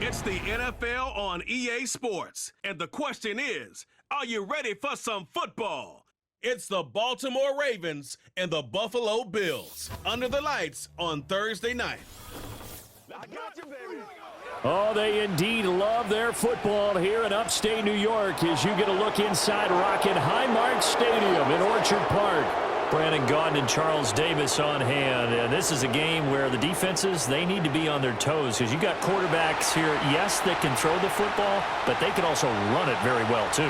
It's the NFL on EA Sports, and the question is, are you ready for some football? It's the Baltimore Ravens and the Buffalo Bills under the lights on Thursday night. I got you, baby. Oh, they indeed love their football here in upstate New York as you get a look inside Rocket Highmark Stadium in Orchard Park. Brandon Gaudin and Charles Davis on hand. And this is a game where the defenses, they need to be on their toes because you got quarterbacks here, yes, that can throw the football, but they can also run it very well, too.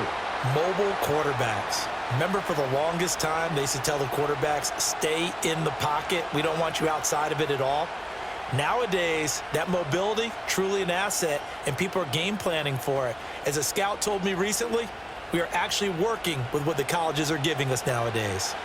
Mobile quarterbacks. Remember, for the longest time, they used to tell the quarterbacks, stay in the pocket. We don't want you outside of it at all. Nowadays, that mobility, truly an asset, and people are game planning for it. As a scout told me recently, we are actually working with what the colleges are giving us nowadays.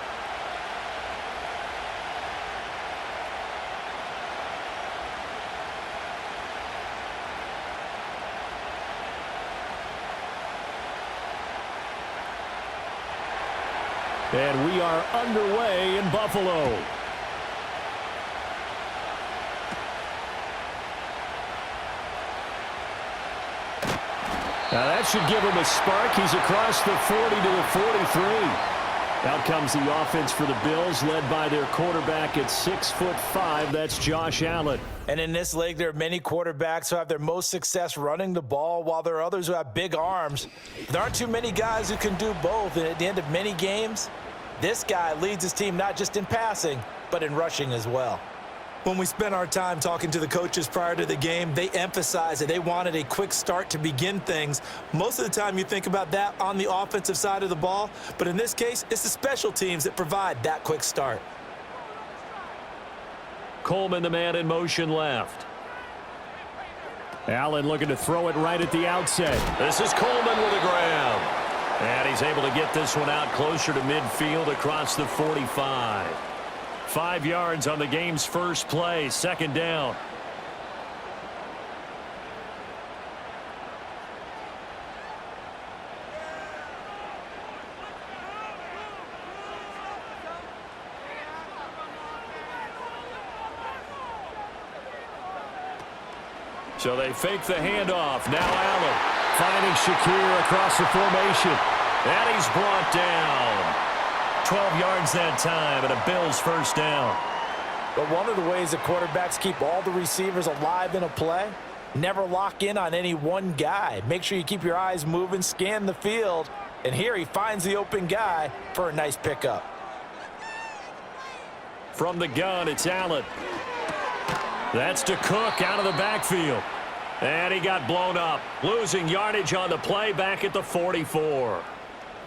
And we are underway in Buffalo. Now that should give him a spark. He's across the 40 to the 43. Out comes the offense for the Bills, led by their quarterback at 6'5". That's Josh Allen. And in this league, there are many quarterbacks who have their most success running the ball, while there are others who have big arms. There aren't too many guys who can do both. And at the end of many games, this guy leads his team not just in passing, but in rushing as well. When we spent our time talking to the coaches prior to the game, they emphasized that they wanted a quick start to begin things. Most of the time you think about that on the offensive side of the ball, but in this case, it's the special teams that provide that quick start. Coleman, the man in motion left. Allen looking to throw it right at the outset. This is Coleman with a grab. And he's able to get this one out closer to midfield across the 45. 5 yards on the game's first play, second down. So they fake the handoff. Now Allen finding Shakir across the formation. And he's brought down. 12 yards that time, and a Bills first down. But one of the ways that quarterbacks keep all the receivers alive in a play, never lock in on any one guy. Make sure you keep your eyes moving, scan the field, and here he finds the open guy for a nice pickup. From the gun, it's Allen. That's to Cook out of the backfield. And he got blown up, losing yardage on the play back at the 44.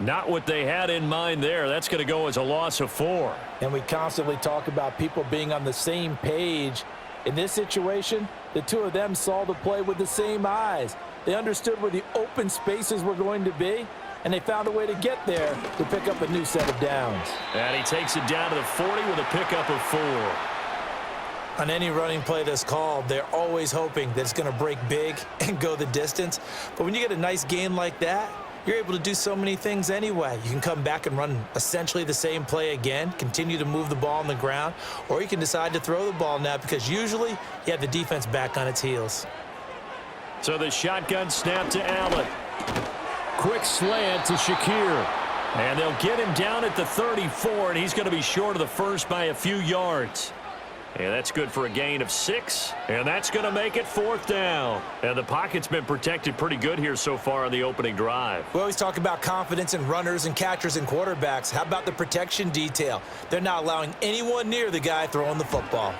Not what they had in mind there. That's going to go as a loss of 4. And we constantly talk about people being on the same page. In this situation, the two of them saw the play with the same eyes. They understood where the open spaces were going to be, and they found a way to get there to pick up a new set of downs. And he takes it down to the 40 with a pickup of 4. On any running play that's called, they're always hoping that it's going to break big and go the distance. But when you get a nice gain like that, you're able to do so many things anyway. You can come back and run essentially the same play again, continue to move the ball on the ground, or you can decide to throw the ball now because usually you have the defense back on its heels. So the shotgun snap to Allen. Quick slant to Shakir. And they'll get him down at the 34, and he's going to be short of the first by a few yards. And that's good for a gain of 6, and that's going to make it 4th down. And the pocket's been protected pretty good here so far on the opening drive. We always talk about confidence in runners and catchers and quarterbacks. How about the protection detail? They're not allowing anyone near the guy throwing the football.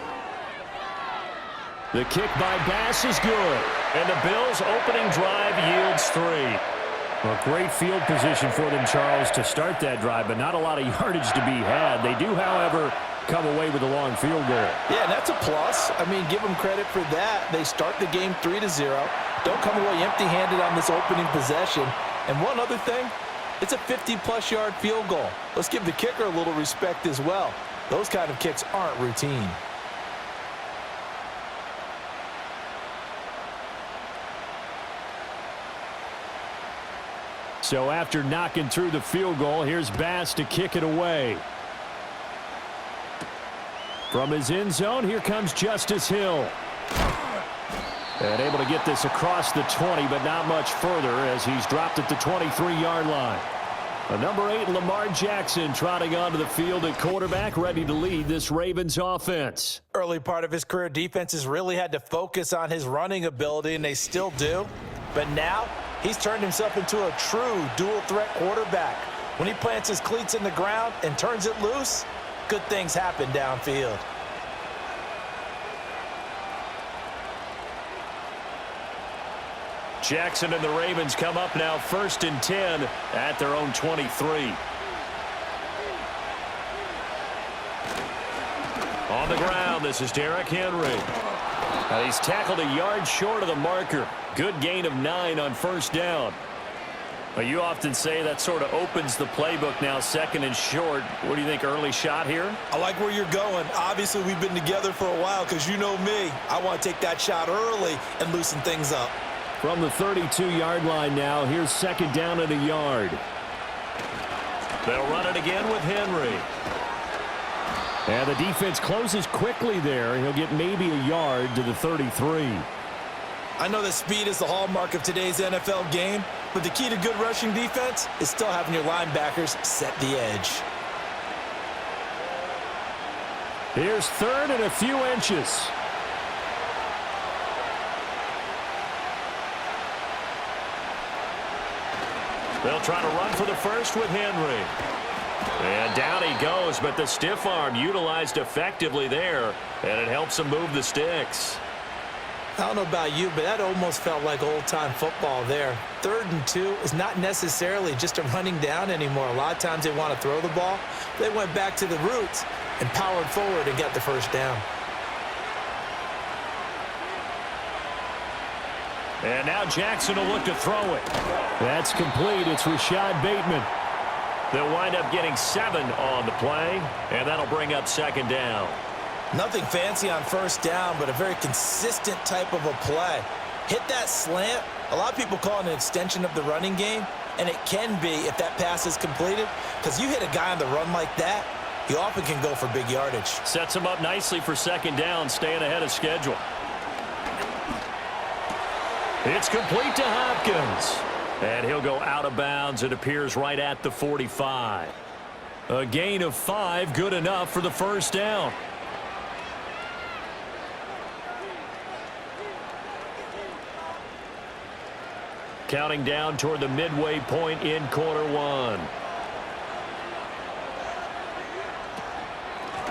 The kick by Bass is good, and the Bills' opening drive yields 3. Well, great field position for them, Charles, to start that drive, but not a lot of yardage to be had. They do, however, come away with a long field goal. Yeah, that's a plus. I mean, give them credit for that. They start the game 3-0. Don't come away empty-handed on this opening possession. And one other thing, it's a 50-plus yard field goal. Let's give the kicker a little respect as well. Those kind of kicks aren't routine. So after knocking through the field goal, here's Bass to kick it away. From his end zone, here comes Justice Hill. And able to get this across the 20, but not much further as he's dropped at the 23-yard line. Number 8, Lamar Jackson, trotting onto the field at quarterback, ready to lead this Ravens offense. Early part of his career, defenses really had to focus on his running ability, and they still do. But now, he's turned himself into a true dual-threat quarterback. When he plants his cleats in the ground and turns it loose, good things happen downfield. Jackson and the Ravens come up now 1st and 10 at their own 23. On the ground, this is Derrick Henry. Now he's tackled a yard short of the marker. Good gain of 9 on 1st down. Well, you often say that sort of opens the playbook now, 2nd and short. What do you think, early shot here? I like where you're going. Obviously, we've been together for a while because you know me. I want to take that shot early and loosen things up. From the 32-yard line now, here's 2nd down and a yard. They'll run it again with Henry. And the defense closes quickly there. He'll get maybe a yard to the 33. I know that speed is the hallmark of today's NFL game, but the key to good rushing defense is still having your linebackers set the edge. Here's 3rd and a few inches. They'll try to run for the first with Henry. And down he goes, but the stiff arm utilized effectively there, and it helps him move the sticks. I don't know about you, but that almost felt like old-time football there. 3rd and 2 is not necessarily just a running down anymore. A lot of times they want to throw the ball. They went back to the roots and powered forward and got the 1st down. And now Jackson will look to throw it. That's complete. It's Rashad Bateman. They'll wind up getting 7 on the play, and that'll bring up 2nd down. Nothing fancy on 1st down, but a very consistent type of a play. Hit that slant. A lot of people call it an extension of the running game, and it can be if that pass is completed, because you hit a guy on the run like that, he often can go for big yardage. Sets him up nicely for 2nd down, staying ahead of schedule. It's complete to Hopkins. And he'll go out of bounds. It appears right at the 45. A gain of 5, good enough for the 1st down. Counting down toward the midway point in quarter 1.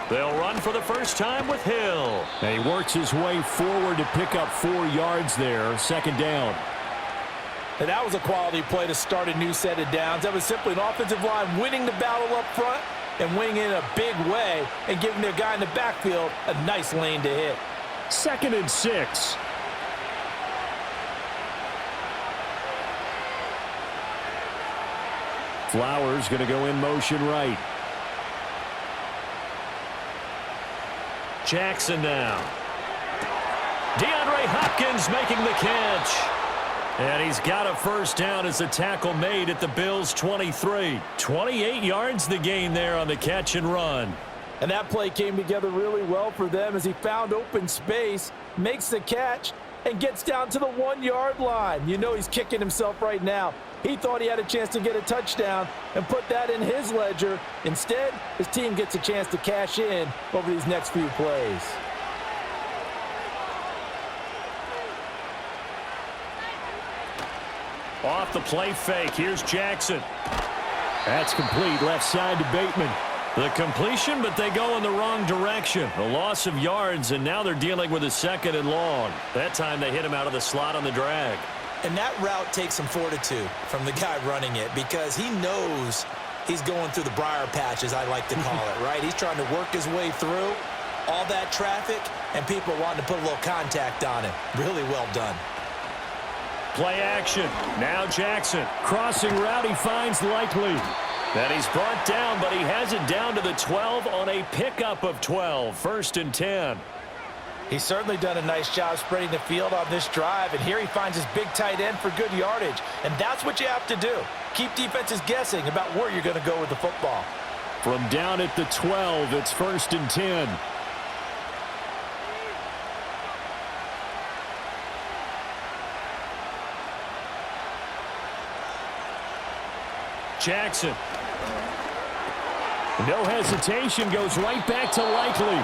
They'll run for the first time with Hill. And he works his way forward to pick up 4 yards there. 2nd down. And that was a quality play to start a new set of downs. That was simply an offensive line winning the battle up front and winning in a big way and giving their guy in the backfield a nice lane to hit. 2nd and 6. Flowers going to go in motion right. Jackson now. DeAndre Hopkins making the catch. And he's got a 1st down as the tackle made at the Bills' 23. 28 yards the gain there on the catch and run. And that play came together really well for them as he found open space, makes the catch, and gets down to the 1-yard line. You know he's kicking himself right now. He thought he had a chance to get a touchdown and put that in his ledger. Instead, his team gets a chance to cash in over these next few plays. Off the play fake, here's Jackson. That's complete, left side to Bateman. The completion, but they go in the wrong direction. A loss of yards, and now they're dealing with a 2nd and long. That time they hit him out of the slot on the drag. And that route takes some fortitude from the guy running it because he knows he's going through the briar patch, as I like to call it, right? He's trying to work his way through all that traffic and people wanting to put a little contact on him. Really well done. Play action. Now Jackson. Crossing route, he finds Likely. Then he's brought down, but he has it down to the 12 on a pickup of 12. 1st and 10. He's certainly done a nice job spreading the field on this drive, and here he finds his big tight end for good yardage. And that's what you have to do. Keep defenses guessing about where you're going to go with the football. From down at the 12, it's 1st and 10. Jackson. No hesitation, goes right back to Likely.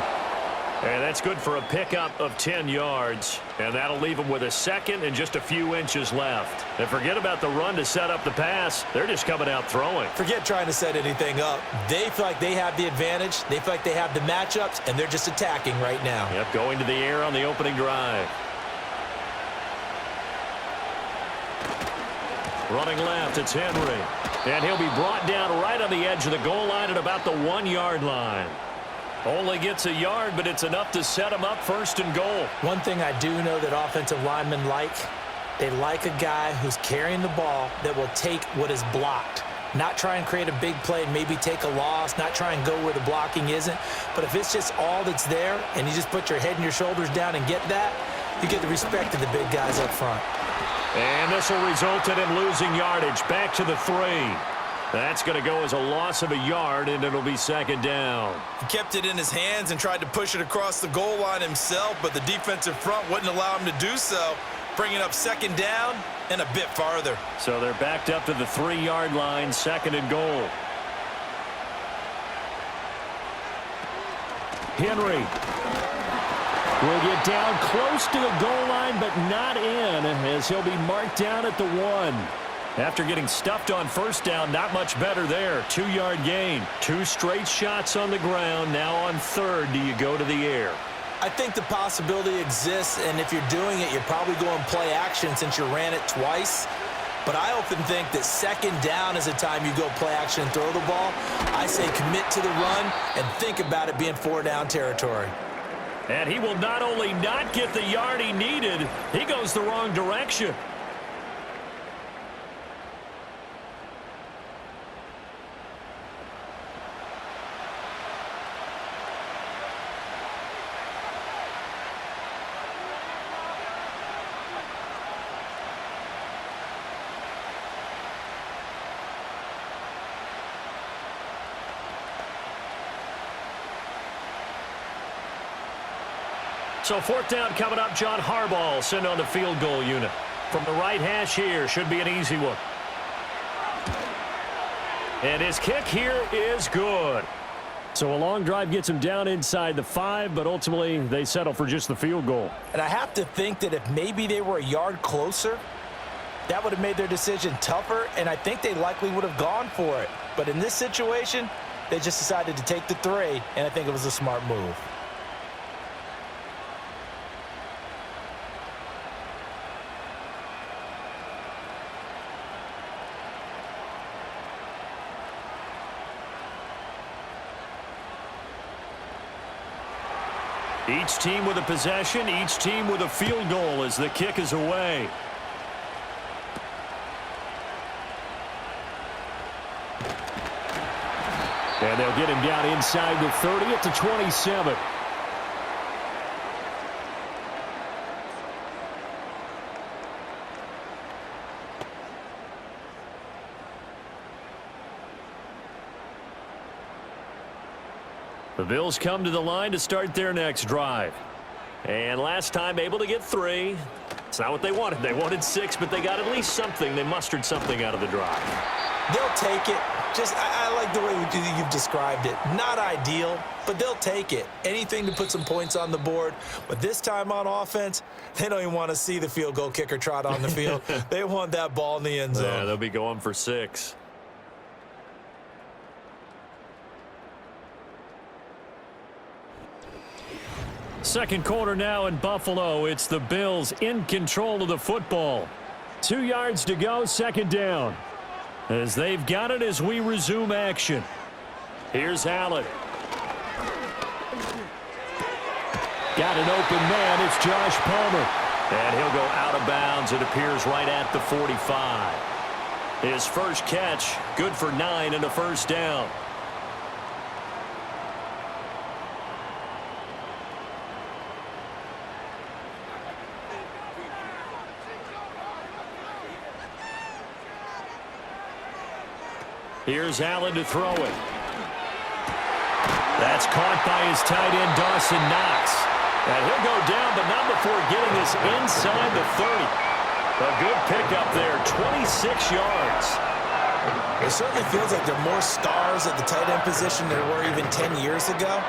And that's good for a pickup of 10 yards. And that'll leave them with a second and just a few inches left. And forget about the run to set up the pass. They're just coming out throwing. Forget trying to set anything up. They feel like they have the advantage. They feel like they have the matchups, and they're just attacking right now. Yep, going to the air on the opening drive. Running left, it's Henry. And he'll be brought down right on the edge of the goal line at about the 1-yard line. Only gets a yard, but it's enough to set him up first and goal. One thing I do know that offensive linemen like, they like a guy who's carrying the ball that will take what is blocked. Not try and create a big play and maybe take a loss, not try and go where the blocking isn't. But if it's just all that's there and you just put your head and your shoulders down and get that, you get the respect of the big guys up front. And this will result in him losing yardage. Back to the 3. That's going to go as a loss of a yard, and it'll be second down. He kept it in his hands and tried to push it across the goal line himself, but the defensive front wouldn't allow him to do so, bringing up second down and a bit farther. So they're backed up to the 3-yard line, second and goal. Henry will get down close to the goal line, but not in, as he'll be marked down at the 1. After getting stuffed on first down, not much better there. 2-yard gain. 2 straight shots on the ground. Now on third, do you go to the air? I think the possibility exists, and if you're doing it, you're probably going play action since you ran it twice. But I often think that second down is the time you go play action and throw the ball. I say commit to the run and think about it being 4-down territory. And he will not only not get the yard he needed, he goes the wrong direction. So 4th down coming up. John Harbaugh sent on the field goal unit. From the right hash here, should be an easy one. And his kick here is good. So a long drive gets him down inside the 5, but ultimately they settle for just the field goal. And I have to think that if maybe they were a yard closer, that would have made their decision tougher, and I think they likely would have gone for it. But in this situation, they just decided to take the 3, and I think it was a smart move. Each team with a possession, each team with a field goal as the kick is away. And they'll get him down inside the 30 at the 27. The Bills come to the line to start their next drive. And last time able to get 3. It's not what they wanted. They wanted 6, but they got at least something. They mustered something out of the drive. They'll take it. Just, I like the way you've described it. Not ideal, but they'll take it. Anything to put some points on the board. But this time on offense, they don't even want to see the field goal kicker trot on the field. They want that ball in the end zone. Yeah, they'll be going for 6. Second quarter now in Buffalo. It's the Bills in control of the football. 2 yards to go, second down. As they've got it as we resume action. Here's Allen. Got an open man. It's Josh Palmer. And he'll go out of bounds. It appears right at the 45. His first catch, good for 9 and a first down. Here's Allen to throw it. That's caught by his tight end, Dawson Knox. And he'll go down, but not before getting this inside the 30. A good pickup there, 26 yards. It certainly feels like there are more stars at the tight end position than there were even 10 years ago.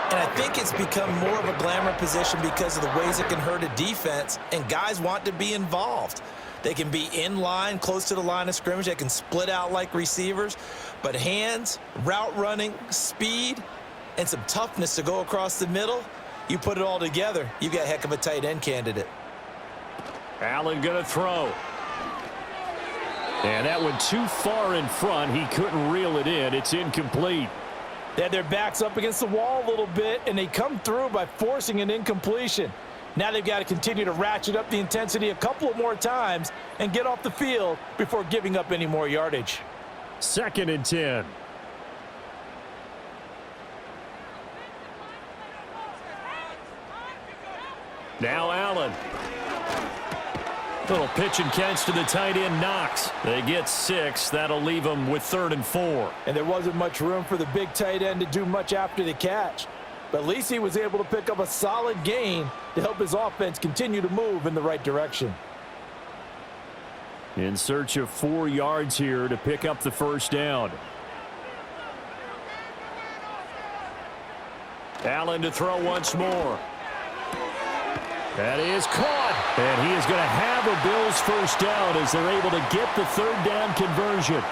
And I think it's become more of a glamour position because of the ways it can hurt a defense, and guys want to be involved. They can be in line, close to the line of scrimmage. They can split out like receivers. But hands, route running, speed, and some toughness to go across the middle, you put it all together, you got a heck of a tight end candidate. Allen going to throw. And that went too far in front. He couldn't reel it in. It's incomplete. They had their backs up against the wall a little bit, and they come through by forcing an incompletion. Now they've got to continue to ratchet up the intensity a couple of more times and get off the field before giving up any more yardage. 2nd and 10. Now Allen. Little pitch and catch to the tight end, Knox. They get 6. That'll leave them with 3rd and 4. And there wasn't much room for the big tight end to do much after the catch. But at least he was able to pick up a solid gain to help his offense continue to move in the right direction. In search of 4 yards here to pick up the first down. Allen to throw once more. That is caught. And he is going to have a Bills first down as they're able to get the 3rd down conversion.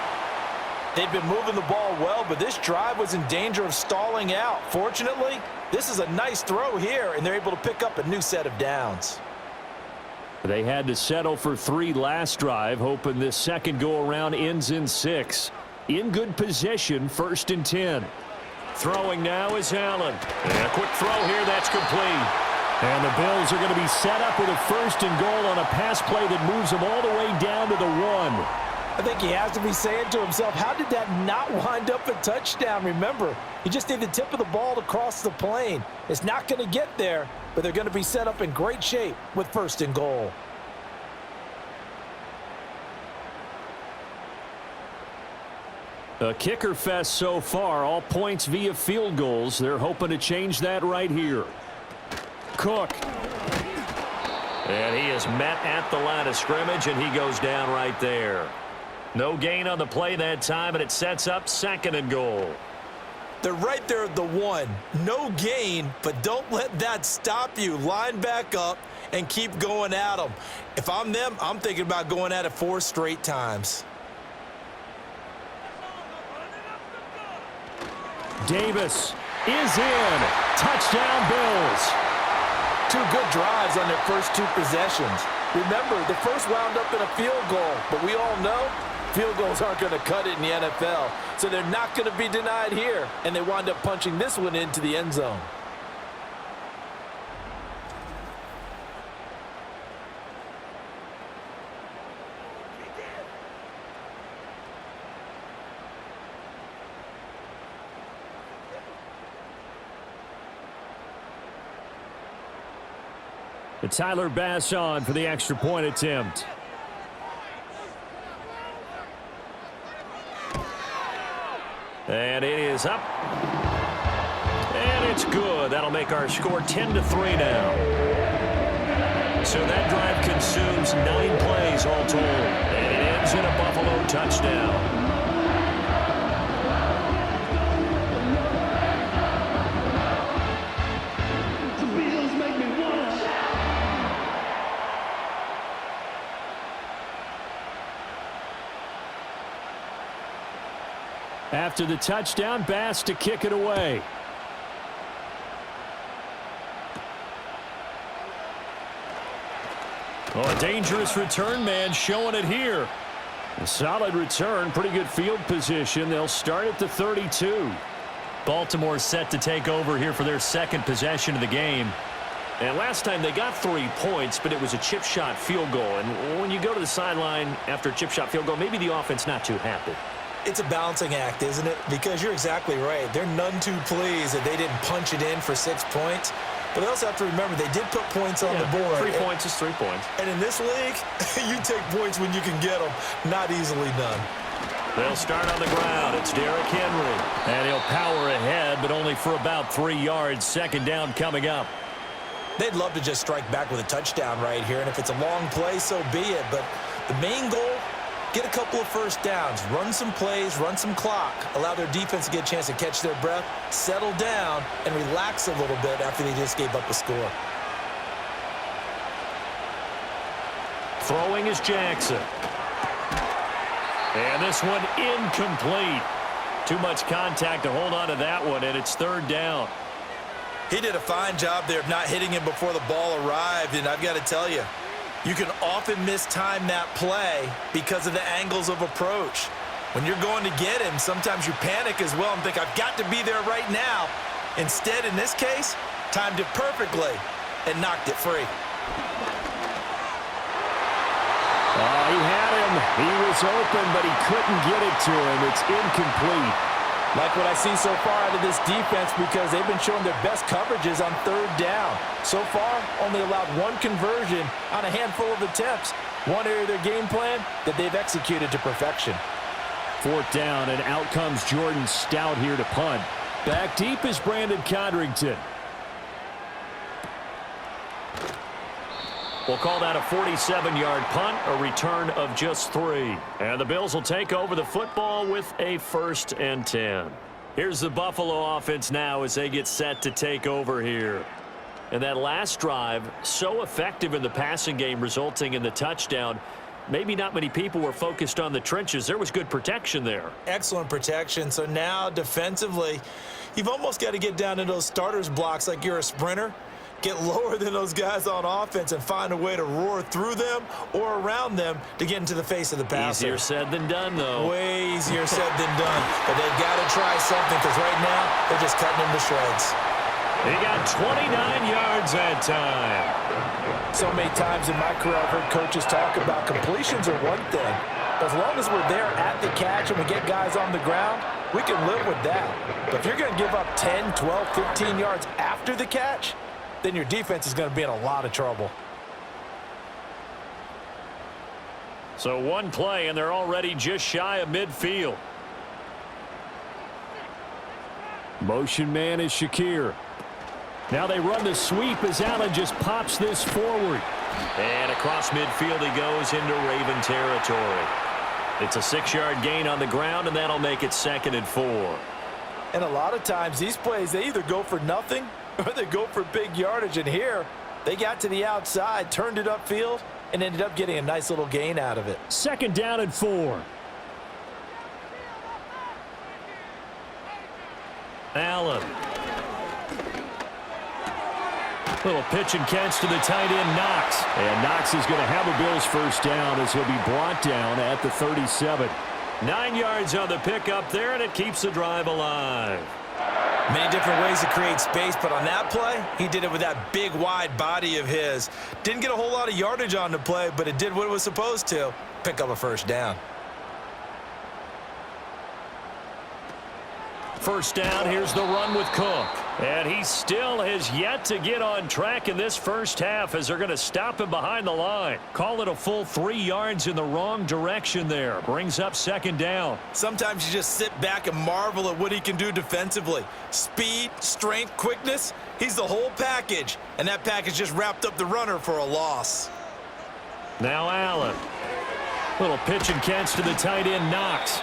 They've been moving the ball well, but this drive was in danger of stalling out. Fortunately, this is a nice throw here, and they're able to pick up a new set of downs. They had to settle for 3 last drive, hoping this second go-around ends in 6. In good position, 1st and 10. Throwing now is Allen. And a quick throw here, that's complete. And the Bills are going to be set up with a 1st and goal on a pass play that moves them all the way down to the 1. I think he has to be saying to himself, how did that not wind up a touchdown? Remember, you just need the tip of the ball to cross the plane. It's not going to get there, but they're going to be set up in great shape with 1st and goal. A kicker fest so far, all points via field goals. They're hoping to change that right here. Cook. And he is met at the line of scrimmage, and he goes down right there. No gain on the play that time, and it sets up 2nd and goal. They're right there at the 1. No gain, but don't let that stop you. Line back up and keep going at them. If I'm them, I'm thinking about going at it 4 straight times. Davis is in. Touchdown, Bills. 2 good drives on their first 2 possessions. Remember, the first wound up in a field goal, but we all know field goals aren't going to cut it in the NFL, so they're not going to be denied here, and they wind up punching this one into the end zone. Tyler Bass on for the extra point attempt. And it is up. And it's good. That'll make our score 10-3 now. So that drive consumes 9 plays all told. And it ends in a Buffalo touchdown. After the touchdown, Bass to kick it away. Oh, a dangerous return man showing it here. A solid return, pretty good field position. They'll start at the 32. Baltimore set to take over here for their 2nd possession of the game. And last time they got 3 points, but it was a chip shot field goal. And when you go to the sideline after a chip shot field goal, maybe the offense not too happy. It's a balancing act, isn't it? Because you're exactly right. They're none too pleased that they didn't punch it in for 6 points. But they also have to remember they did put points on the board. 3 points is 3 points. And in this league, you take points when you can get them. Not easily done. They'll start on the ground. It's Derrick Henry. And he'll power ahead, but only for about 3 yards. 2nd down coming up. They'd love to just strike back with a touchdown right here. And if it's a long play, so be it. But the main goal get a couple of first downs, run some plays, run some clock, allow their defense to get a chance to catch their breath, settle down, and relax a little bit after they just gave up a score. Throwing is Jackson. And this one incomplete. Too much contact to hold on to that one, and it's third down. He did a fine job there of not hitting him before the ball arrived, and I've got to tell you, you can often mistime that play because of the angles of approach. When you're going to get him, sometimes you panic as well and think, I've got to be there right now. Instead, in this case, timed it perfectly and knocked it free. He had him. He was open, but he couldn't get it to him. It's incomplete. Like what I see so far out of this defense, because they've been showing their best coverages on third down. So far, only allowed one conversion on a handful of attempts. One area of their game plan that they've executed to perfection. Fourth down, and out comes Jordan Stout here to punt. Back deep is Brandon Codrington. We'll call that a 47-yard punt, a return of just 3. And the Bills will take over the football with a 1st and 10. Here's the Buffalo offense now as they get set to take over here. And that last drive, so effective in the passing game, resulting in the touchdown. Maybe not many people were focused on the trenches. There was good protection there. Excellent protection. So now defensively, you've almost got to get down to those starters blocks like you're a sprinter. Get lower than those guys on offense and find a way to roar through them or around them to get into the face of the passer. Easier said than done, though. Way easier said than done. But they've got to try something because right now they're just cutting him to shreds. He got 29 yards that time. So many times in my career I've heard coaches talk about completions are one thing. But as long as we're there at the catch and we get guys on the ground, we can live with that. But if you're going to give up 10, 12, 15 yards after the catch, then your defense is going to be in a lot of trouble. So one play, and they're already just shy of midfield. Motion man is Shakir. Now they run the sweep as Allen just pops this forward. And across midfield he goes into Raven territory. It's a 6-yard gain on the ground, and that'll make it 2nd and 4. And a lot of times these plays, they either go for nothing or they go for big yardage. And here, they got to the outside, turned it upfield, and ended up getting a nice little gain out of it. 2nd down and 4. Allen. Little pitch and catch to the tight end, Knox. And Knox is going to have a Bills 1st down as he'll be brought down at the 37. 9 yards on the pickup there, and it keeps the drive alive. Many different ways to create space, but on that play, he did it with that big, wide body of his. Didn't get a whole lot of yardage on the play, but it did what it was supposed to. Pick up a 1st down. 1st down, here's the run with Cook. And he still has yet to get on track in this first half as they're going to stop him behind the line. Call it a full 3 yards in the wrong direction there. Brings up 2nd down. Sometimes you just sit back and marvel at what he can do defensively. Speed, strength, quickness, he's the whole package. And that package just wrapped up the runner for a loss. Now Allen. Little pitch and catch to the tight end, Knox.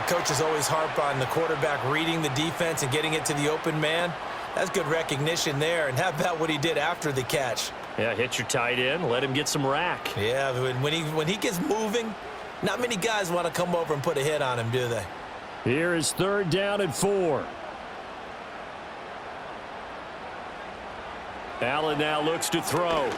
Coaches always harp on the quarterback reading the defense and getting it to the open man. That's good recognition there. And how about what he did after the catch? Yeah, hit your tight end, let him get some rack. Yeah, when he gets moving, not many guys want to come over and put a hit on him, do they? Here is 3rd down and 4. Allen now looks to throw.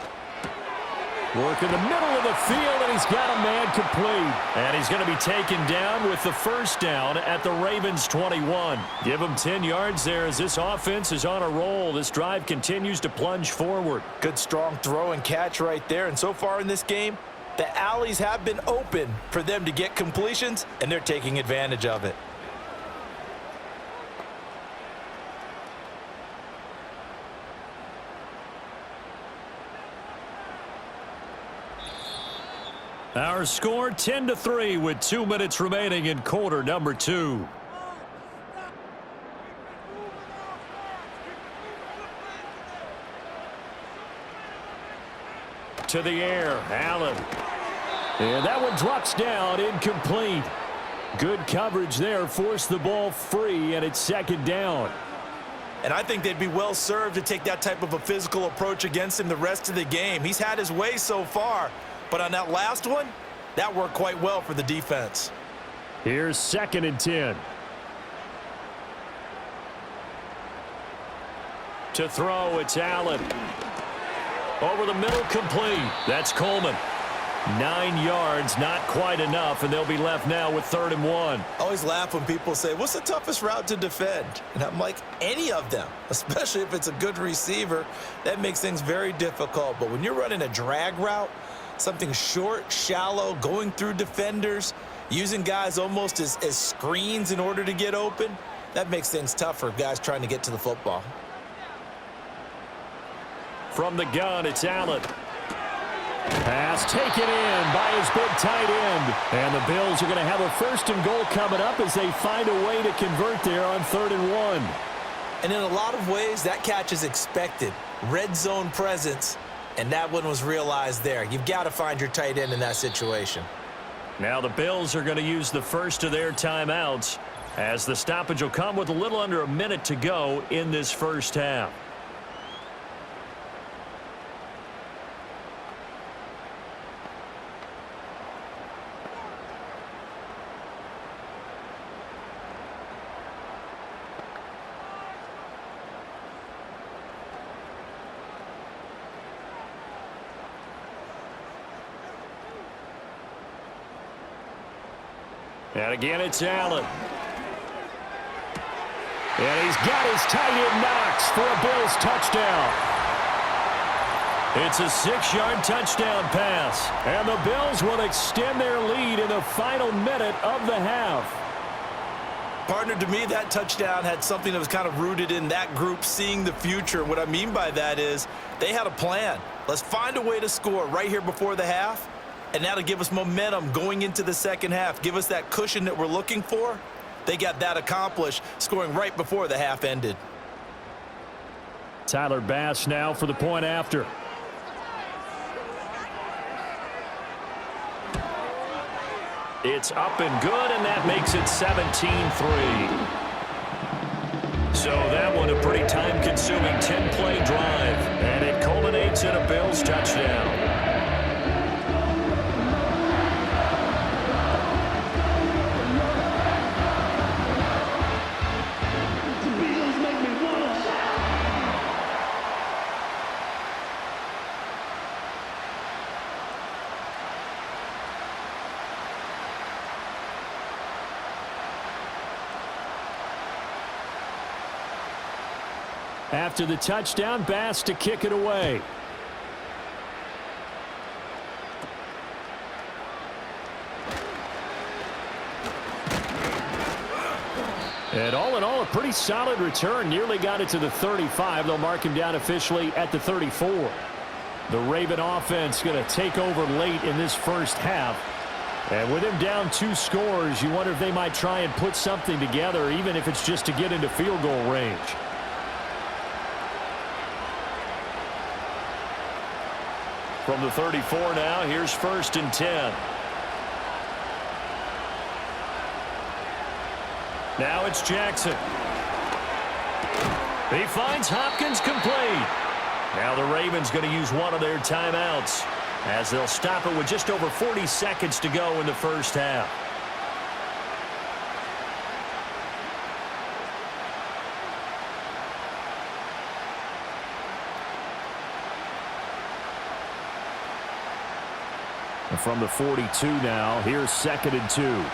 Work in the middle of the field, and he's got a man complete. And he's going to be taken down with the 1st down at the Ravens 21. Give him 10 yards there as this offense is on a roll. This drive continues to plunge forward. Good strong throw and catch right there. And so far in this game, the alleys have been open for them to get completions, and they're taking advantage of it. Our score 10-3 with 2 minutes remaining in quarter number 2. To the air, Allen. And that one drops down, incomplete. Good coverage there, forced the ball free, and it's second down. And I think they'd be well served to take that type of a physical approach against him the rest of the game. He's had his way so far, but on that last one, that worked quite well for the defense. Here's 2nd and 10. To throw, it's Allen. Over the middle, complete. That's Coleman. 9 yards, not quite enough, and they'll be left now with 3rd and 1. I always laugh when people say, what's the toughest route to defend? And I'm like, any of them, especially if it's a good receiver. That makes things very difficult. But when you're running a drag route, something short, shallow, going through defenders, using guys almost as screens in order to get open, that makes things tough for guys trying to get to the football. From the gun, it's Allen. Pass taken in by his big tight end. And the Bills are going to have a 1st and goal coming up as they find a way to convert there on 3rd and 1. And in a lot of ways, that catch is expected. Red zone presence, and that one was realized there. You've got to find your tight end in that situation. Now the Bills are going to use the first of their timeouts as the stoppage will come with a little under a minute to go in this first half. And again, it's Allen. And he's got his tight end Knox for a Bills touchdown. It's a 6-yard touchdown pass. And the Bills will extend their lead in the final minute of the half. Partner, to me, that touchdown had something that was kind of rooted in that group seeing the future. What I mean by that is they had a plan. Let's find a way to score right here before the half. And that'll give us momentum going into the second half. Give us that cushion that we're looking for. They got that accomplished, scoring right before the half ended. Tyler Bass now for the point after. It's up and good, and that makes it 17-3. So that one a pretty time-consuming 10-play drive, and it culminates in a Bills touchdown. After the touchdown, Bass to kick it away. And all in all, a pretty solid return. Nearly got it to the 35. They'll mark him down officially at the 34. The Raven offense going to take over late in this first half. And with him down 2 scores, you wonder if they might try and put something together, even if it's just to get into field goal range. From the 34 now, here's 1st and 10. Now it's Jackson. He finds Hopkins complete. Now the Ravens going to use one of their timeouts as they'll stop it with just over 40 seconds to go in the first half. And from the 42 now, here's 2nd and 2.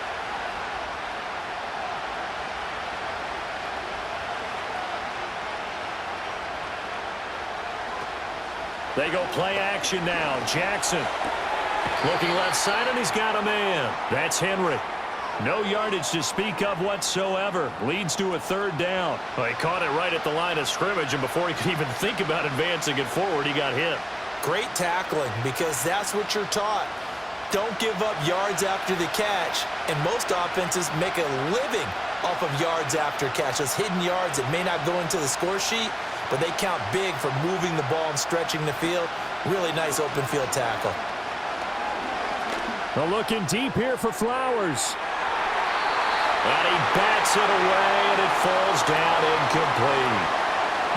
They go play action now. Jackson looking left side, and he's got a man. That's Henry. No yardage to speak of whatsoever. Leads to a 3rd down. Well, he caught it right at the line of scrimmage, and before he could even think about advancing it forward, he got hit. Great tackling, because that's what you're taught. Don't give up yards after the catch, and most offenses make a living off of yards after catch. Those hidden yards that may not go into the score sheet, but they count big for moving the ball and stretching the field. Really nice open field tackle. Well, looking deep here for Flowers. And he bats it away, and it falls down incomplete.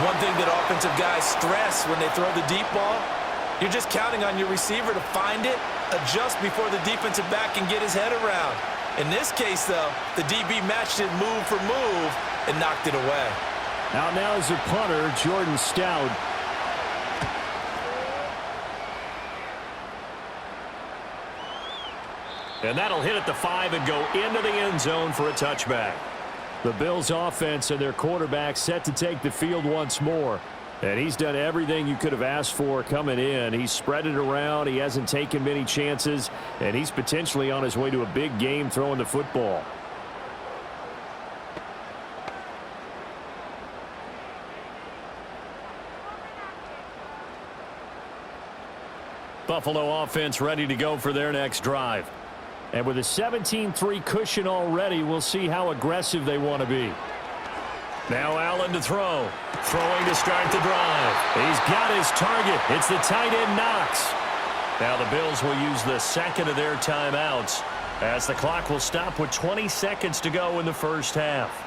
One thing that offensive guys stress when they throw the deep ball, you're just counting on your receiver to find it, adjust before the defensive back can get his head around. In this case, though, the DB matched it move for move and knocked it away. Out now is a punter, Jordan Stout. And that'll hit at the 5 and go into the end zone for a touchback. The Bills' offense and their quarterback set to take the field once more. And he's done everything you could have asked for coming in. He's spread it around. He hasn't taken many chances. And he's potentially on his way to a big game throwing the football. Buffalo offense ready to go for their next drive. And with a 17-3 cushion already, we'll see how aggressive they want to be. Now Allen to throw. Throwing to start the drive. He's got his target. It's the tight end Knox. Now the Bills will use the second of their timeouts as the clock will stop with 20 seconds to go in the first half.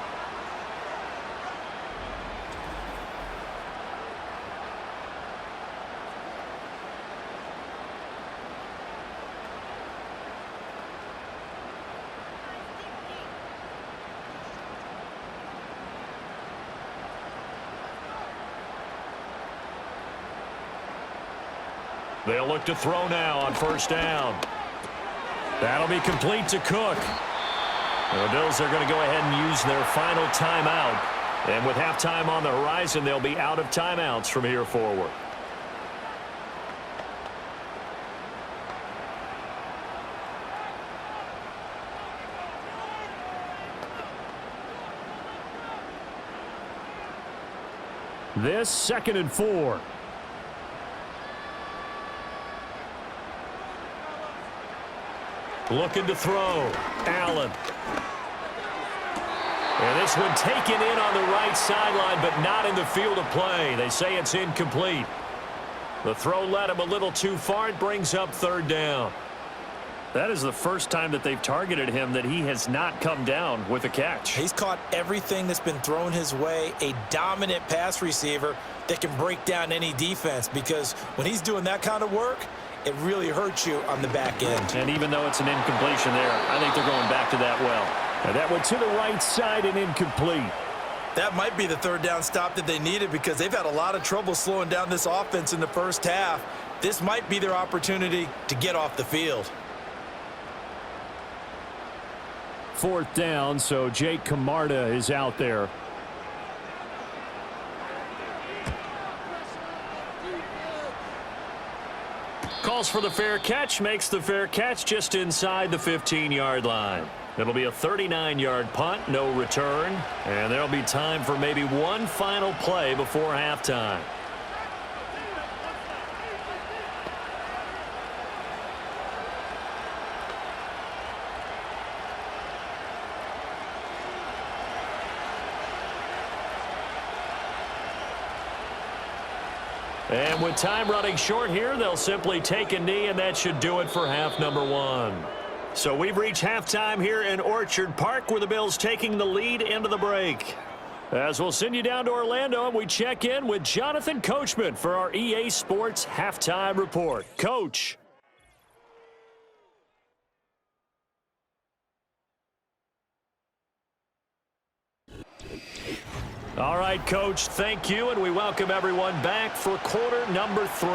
They'll look to throw now on first down. That'll be complete to Cook. The Bills are going to go ahead and use their final timeout. And with halftime on the horizon, they'll be out of timeouts from here forward. This 2nd and 4. Looking to throw. Allen. And this one taken in on the right sideline, but not in the field of play. They say it's incomplete. The throw led him a little too far. It brings up 3rd down. That is the first time that they've targeted him that he has not come down with a catch. He's caught everything that's been thrown his way. A dominant pass receiver that can break down any defense, because when he's doing that kind of work, it really hurts you on the back end. And even though it's an incompletion there, I think they're going back to that well. And that went to the right side and incomplete. That might be the 3rd down stop that they needed, because they've had a lot of trouble slowing down this offense in the first half. This might be their opportunity to get off the field. 4th down, so Jake Camarda is out there. Calls for the fair catch, makes the fair catch just inside the 15-yard line. It'll be a 39-yard punt, no return, and there'll be time for maybe one final play before halftime. And with time running short here, they'll simply take a knee, and that should do it for half number 1. So we've reached halftime here in Orchard Park, where the Bills taking the lead into the break. As we'll send you down to Orlando, and we check in with Jonathan Coachman for our EA Sports Halftime Report. Coach. All right, Coach, thank you, and we welcome everyone back for quarter number 3.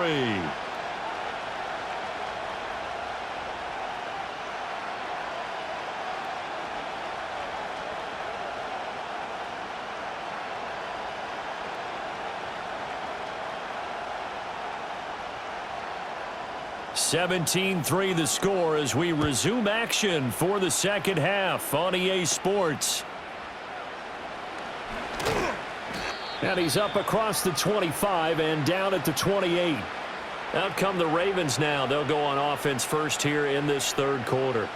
(17-3) the score as we resume action for the second half on EA Sports. And he's up across the 25 and down at the 28. Out come the Ravens now. They'll go on offense first here in this 3rd quarter.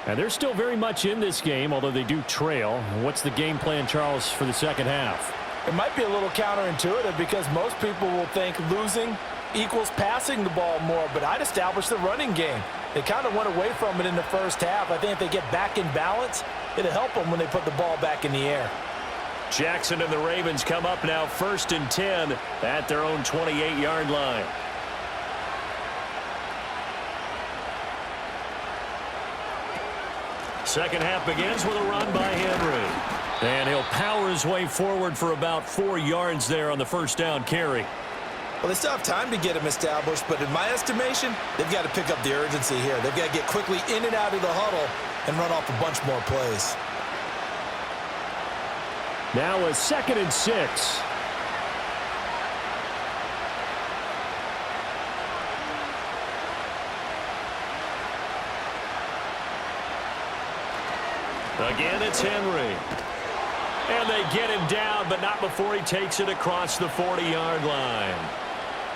And they're still very much in this game, although they do trail. What's the game plan, Charles, for the second half? It might be a little counterintuitive, because most people will think losing equals passing the ball more, but I'd establish the running game. They kind of went away from it in the first half. I think if they get back in balance, it'll help them when they put the ball back in the air. Jackson and the Ravens come up now 1st and 10 at their own 28-yard line. Second half begins with a run by Henry. And he'll power his way forward for about 4 yards there on the first down carry. Well, they still have time to get him established, but in my estimation, they've got to pick up the urgency here. They've got to get quickly in and out of the huddle and run off a bunch more plays. Now a 2nd and 6. Again, it's Henry. And they get him down, but not before he takes it across the 40-yard line.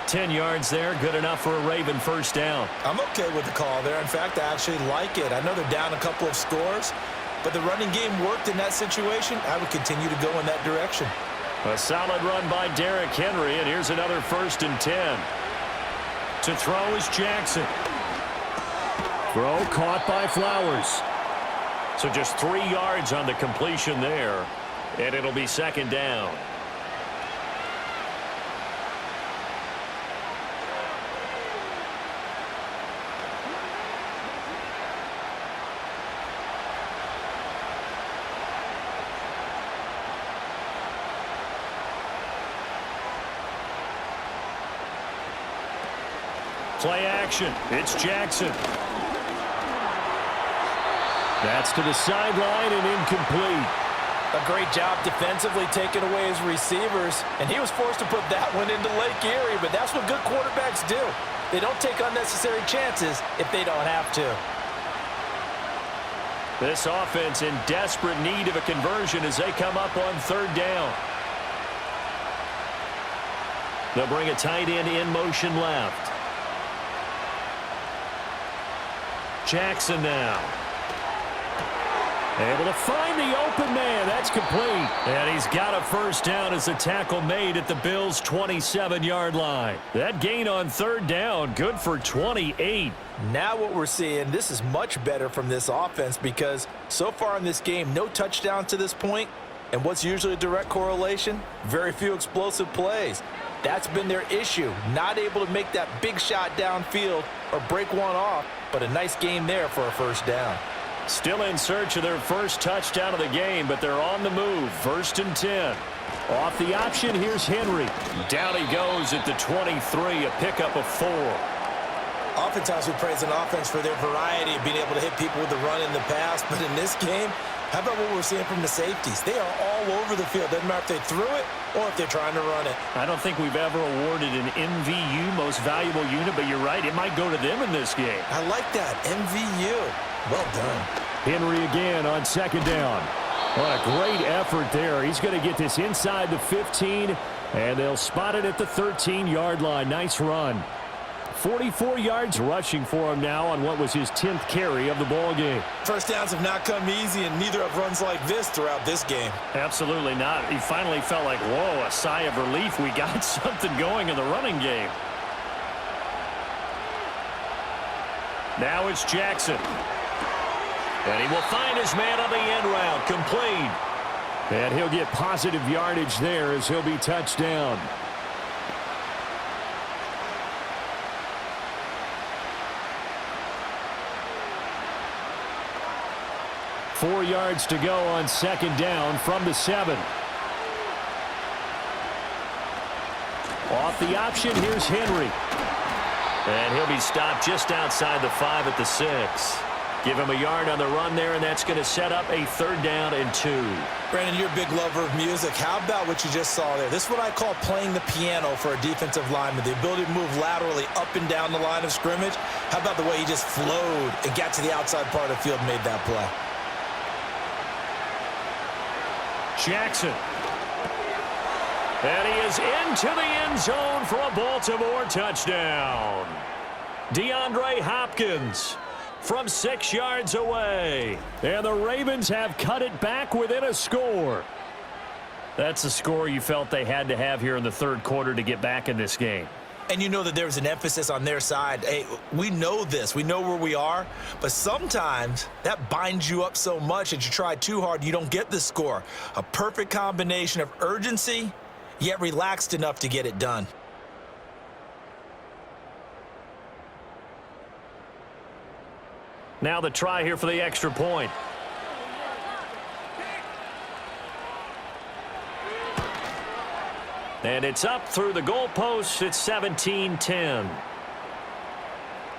10 yards there, good enough for a Raven first down. I'm okay with the call there. In fact, I actually like it. I know they're down a couple of scores, but the running game worked in that situation. I would continue to go in that direction. A solid run by Derrick Henry, and here's another 1st and 10. To throw is Jackson. Throw caught by Flowers. So just 3 yards on the completion there, and it'll be 2nd down. Play action. It's Jackson. That's to the sideline and incomplete. A great job defensively taking away his receivers, and he was forced to put that one into Lake Erie, but that's what good quarterbacks do. They don't take unnecessary chances if they don't have to. This offense in desperate need of a conversion as they come up on 3rd down. They'll bring a tight end in motion left. Jackson now. Able to find the open man. That's complete. And he's got a first down as the tackle made at the Bills' 27-yard line. That gain on 3rd down, good for 28. Now what we're seeing, this is much better from this offense because so far in this game, no touchdowns to this point. And what's usually a direct correlation? Very few explosive plays. That's been their issue. Not able to make that big shot downfield or break one off, but a nice game there for a first down. Still in search of their first touchdown of the game, but they're on the move. 1st and 10. Off the option, here's Henry. Down he goes at the 23, a pickup of 4. Oftentimes we praise an offense for their variety of being able to hit people with the run in the pass, but in this game, how about what we're seeing from the safeties? They are all over the field. Doesn't matter if they threw it or if they're trying to run it. I don't think we've ever awarded an MVU, most valuable unit, but you're right, it might go to them in this game. I like that, MVU. Well done. Henry again on 2nd down. What a great effort there. He's going to get this inside the 15, and they'll spot it at the 13-yard line. Nice run. 44 yards rushing for him now on what was his 10th carry of the ball game. First downs have not come easy, and neither have runs like this throughout this game. Absolutely not. He finally felt like, whoa, a sigh of relief. We got something going in the running game. Now it's Jackson. And he will find his man on the end route, complete. And he'll get positive yardage there as he'll be touched down. Four yards to go on 2nd down from the 7. Off the option, here's Henry. And he'll be stopped just outside the 5 at the 6. Give him a yard on the run there, and that's going to set up a 3rd down and 2. Brandon, you're a big lover of music. How about what you just saw there? This is what I call playing the piano for a defensive lineman, the ability to move laterally up and down the line of scrimmage. How about the way he just flowed and got to the outside part of the field and made that play? Jackson. And he is into the end zone for a Baltimore touchdown. DeAndre Hopkins from 6 yards away. And the Ravens have cut it back within a score. That's the score you felt they had to have here in the 3rd quarter to get back in this game. And you know that there's an emphasis on their side. Hey, we know this. We know where we are. But sometimes that binds you up so much that you try too hard, you don't get the score. A perfect combination of urgency, yet relaxed enough to get it done. Now the try here for the extra point. And it's up through the goalposts. It's 17-10.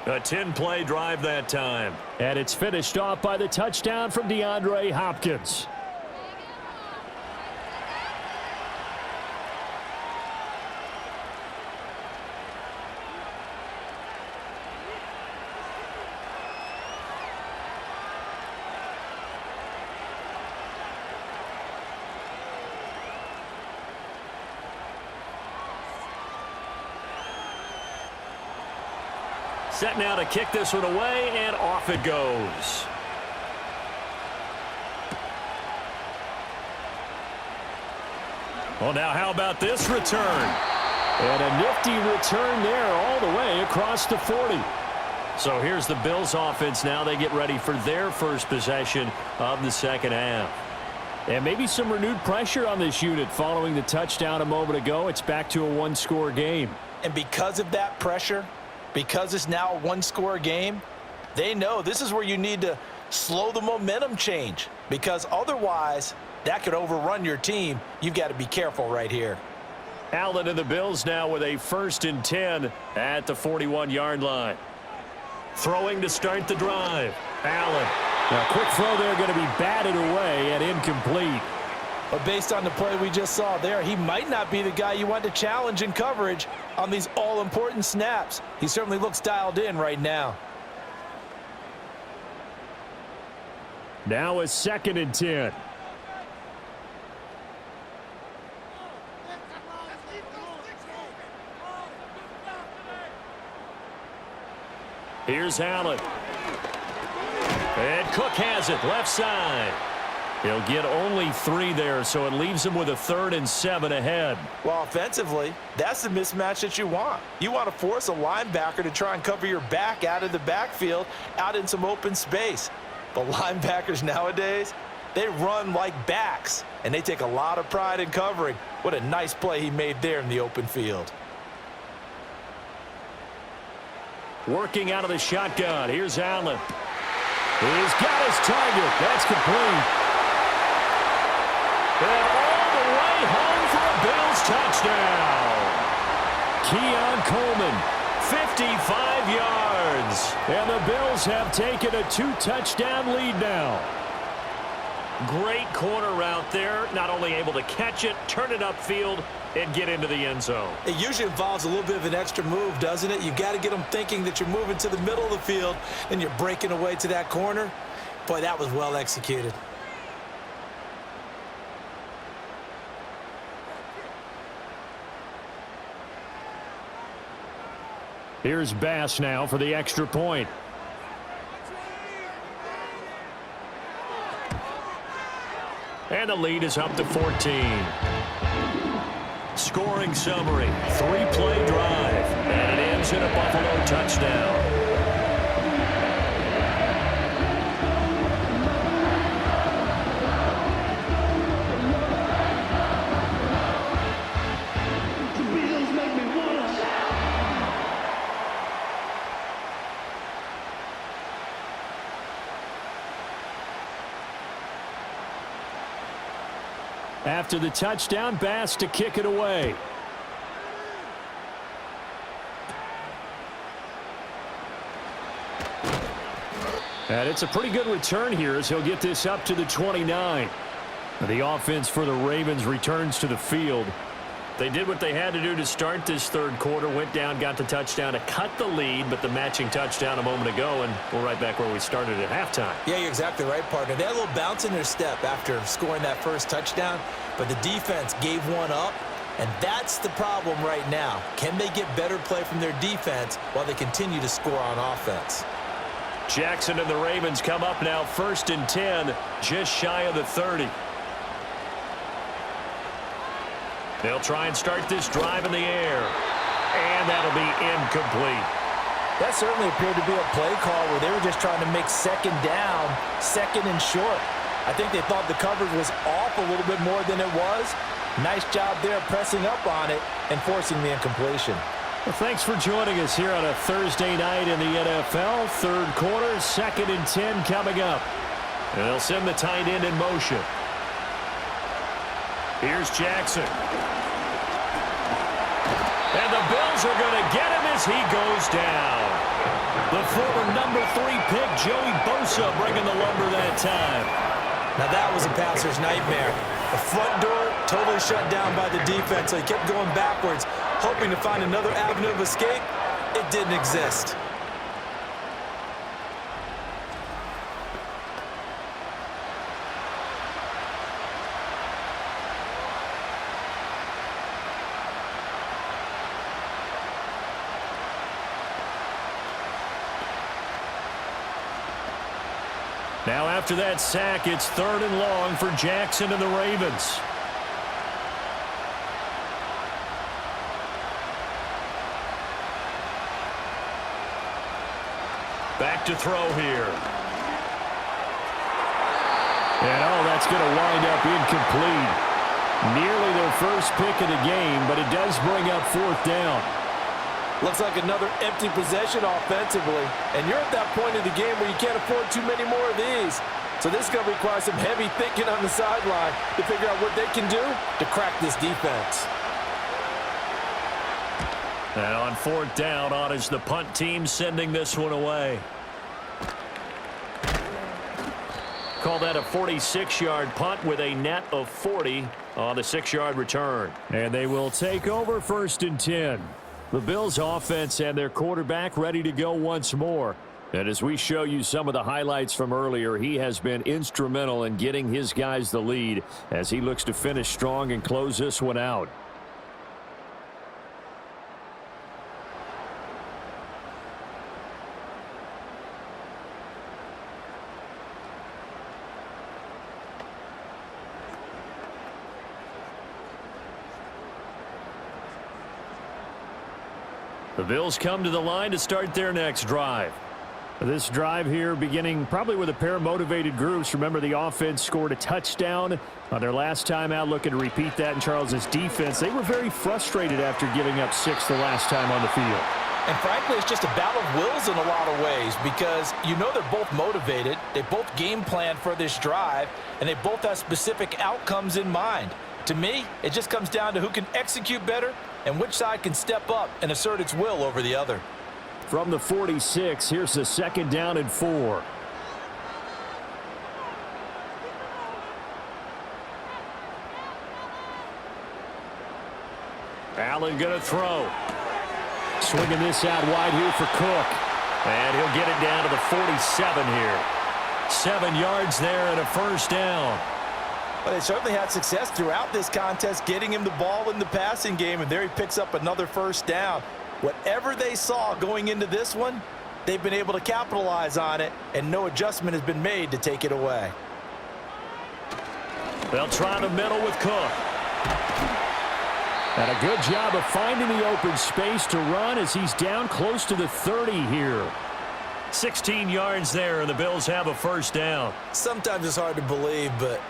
A 10-play drive that time. And it's finished off by the touchdown from DeAndre Hopkins. Set now to kick this one away, and off it goes. Well, now how about this return? And a nifty return there all the way across the 40. So here's the Bills offense now. They get ready for their first possession of the second half. And maybe some renewed pressure on this unit following the touchdown a moment ago. It's back to a one-score game. And because of that pressure, because it's now a one-score game, they know this is where you need to slow the momentum change, because otherwise that could overrun your team. You've got to be careful right here. Allen and the Bills now with a 1st and 10 at the 41-yard line. Throwing to start the drive. Allen. Now, quick throw there going to be batted away and incomplete. But based on the play we just saw there, he might not be the guy you want to challenge in coverage on these all-important snaps. He certainly looks dialed in right now. Now a 2nd and 10. Here's Allen. And Cook has it, left side. He'll get only 3 there, so it leaves him with a 3rd and 7 ahead. Well, offensively, that's the mismatch that you want. You want to force a linebacker to try and cover your back out of the backfield, out in some open space. But linebackers nowadays, they run like backs, and they take a lot of pride in covering. What a nice play he made there in the open field. Working out of the shotgun. Here's Allen. He's got his target. That's complete. And all the way home for a Bills touchdown. Keon Coleman, 55 yards. And the Bills have taken a 2-touchdown lead now. Great corner route there. Not only able to catch it, turn it upfield, and get into the end zone. It usually involves a little bit of an extra move, doesn't it? You've got to get them thinking that you're moving to the middle of the field and you're breaking away to that corner. Boy, that was well executed. Here's Bass now for the extra point. And the lead is up to 14. Scoring summary, 3-play drive, and it ends in a Buffalo touchdown. After the touchdown, Bass to kick it away. And it's a pretty good return here as he'll get this up to the 29. The offense for the Ravens returns to the field. They did what they had to do to start this third quarter, went down, got the touchdown to cut the lead, but the matching touchdown a moment ago, and we're right back where we started at halftime. Yeah, you're exactly right, partner. They had a little bounce in their step after scoring that first touchdown, but the defense gave one up, and that's the problem right now. Can they get better play from their defense while they continue to score on offense? Jackson and the Ravens come up now 1st and 10, just shy of the 30. They'll try and start this drive in the air. and that'll be incomplete. That certainly appeared to be a play call where they were just trying to make second down, second and short. I think they thought the coverage was off a little bit more than it was. Nice job there pressing up on it and forcing the incompletion. Well, thanks for joining us here on a Thursday night in the NFL. Third quarter, 2nd and 10 coming up. And they'll send the tight end in motion. Here's Jackson. And the Bills are going to get him as he goes down. The former number 3 pick, Joey Bosa, bringing the lumber that time. Now that was a passer's nightmare. The front door totally shut down by the defense, so he kept going backwards, hoping to find another avenue of escape. It didn't exist. Now after that sack, it's 3rd and long for Jackson and the Ravens. Back to throw here. And that's going to wind up incomplete. Nearly their first pick of the game, but it does bring up 4th down. Looks like another empty possession offensively. And you're at that point of the game where you can't afford too many more of these. So this is going to require some heavy thinking on the sideline to figure out what they can do to crack this defense. And on 4th down, on is the punt team sending this one away. Call that a 46-yard punt with a net of 40 on the 6-yard return. And they will take over 1st and 10. The Bills offense and their quarterback ready to go once more. And as we show you some of the highlights from earlier, he has been instrumental in getting his guys the lead as he looks to finish strong and close this one out. The Bills come to the line to start their next drive. This drive here beginning probably with a pair of motivated groups. Remember, the offense scored a touchdown on their last time out, looking to repeat that in Charles's defense. They were very frustrated after giving up 6 the last time on the field. And frankly, it's just a battle of wills in a lot of ways because you know they're both motivated. They both game plan for this drive, and they both have specific outcomes in mind. To me, it just comes down to who can execute better and which side can step up and assert its will over the other. From the 46, here's the 2nd down and 4. Allen going to throw. Swinging this out wide here for Cook. And he'll get it down to the 47 here. 7 yards there and a 1st down. Well, they certainly had success throughout this contest getting him the ball in the passing game, and there he picks up another 1st down. Whatever they saw going into this one, they've been able to capitalize on it, and no adjustment has been made to take it away. They'll try the middle with Cook. And a good job of finding the open space to run as he's down close to the 30 here. 16 yards there, and the Bills have a 1st down. Sometimes it's hard to believe, but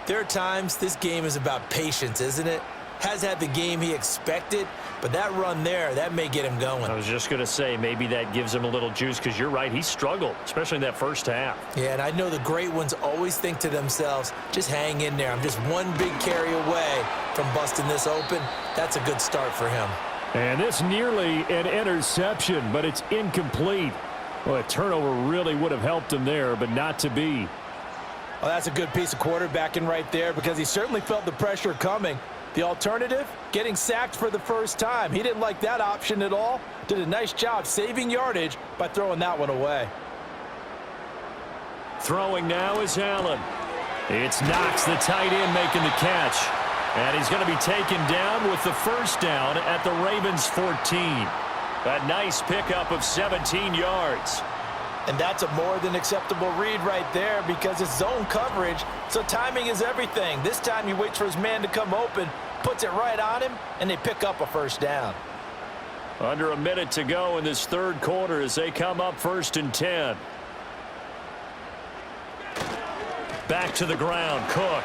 there are times this game is about patience, isn't it? Has had the game he expected, but that run there, that may get him going. I was just going to say, maybe that gives him a little juice because you're right, he struggled, especially in that first half. Yeah, and I know the great ones always think to themselves, just hang in there. I'm just one big carry away from busting this open. That's a good start for him. And this nearly an interception, but it's incomplete. Well, a turnover really would have helped him there, but not to be. Well, that's a good piece of quarterbacking right there because he certainly felt the pressure coming. The alternative, getting sacked for the first time. He didn't like that option at all. Did a nice job saving yardage by throwing that one away. Throwing now is Allen. It's Knox, the tight end, making the catch. And he's going to be taken down with the 1st down at the Ravens' 14. A nice pickup of 17 yards. And that's a more than acceptable read right there because it's zone coverage, so timing is everything. This time he waits for his man to come open, puts it right on him, and they pick up a 1st down. Under a minute to go in this third quarter as they come up 1st and 10. Back to the ground, Cook.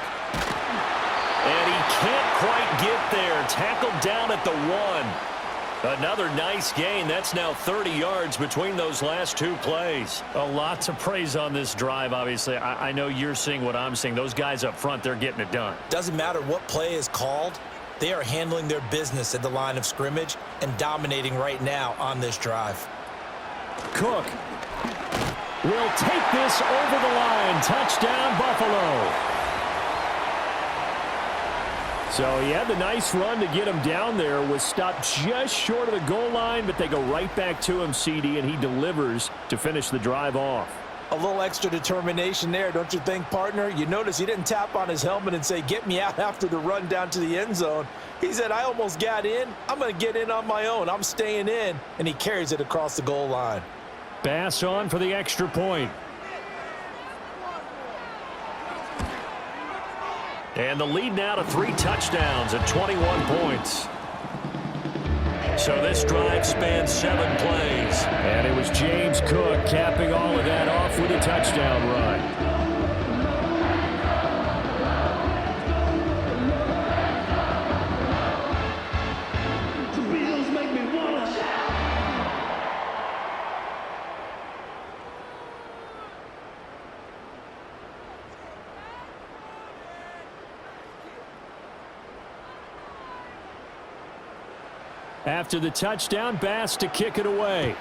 And he can't quite get there. Tackled down at the 1. Another nice gain. That's now 30 yards between those last 2 plays. A lot to praise on this drive, obviously. I know you're seeing what I'm seeing. Those guys up front, they're getting it done. Doesn't matter what play is called. They are handling their business at the line of scrimmage and dominating right now on this drive. Cook will take this over the line. Touchdown, Buffalo. So he had the nice run to get him down there. Was stopped just short of the goal line, but they go right back to him, CD, and he delivers to finish the drive off. A little extra determination there, don't you think, partner? You notice he didn't tap on his helmet and say, get me out after the run down to the end zone. He said, I almost got in. I'm going to get in on my own. I'm staying in. And he carries it across the goal line. Bass on for the extra point. And the lead now to 3 touchdowns at 21 points. So this drive spans 7 plays. And it was James Cook capping all of that off with a touchdown run. After the touchdown, Bass to kick it away.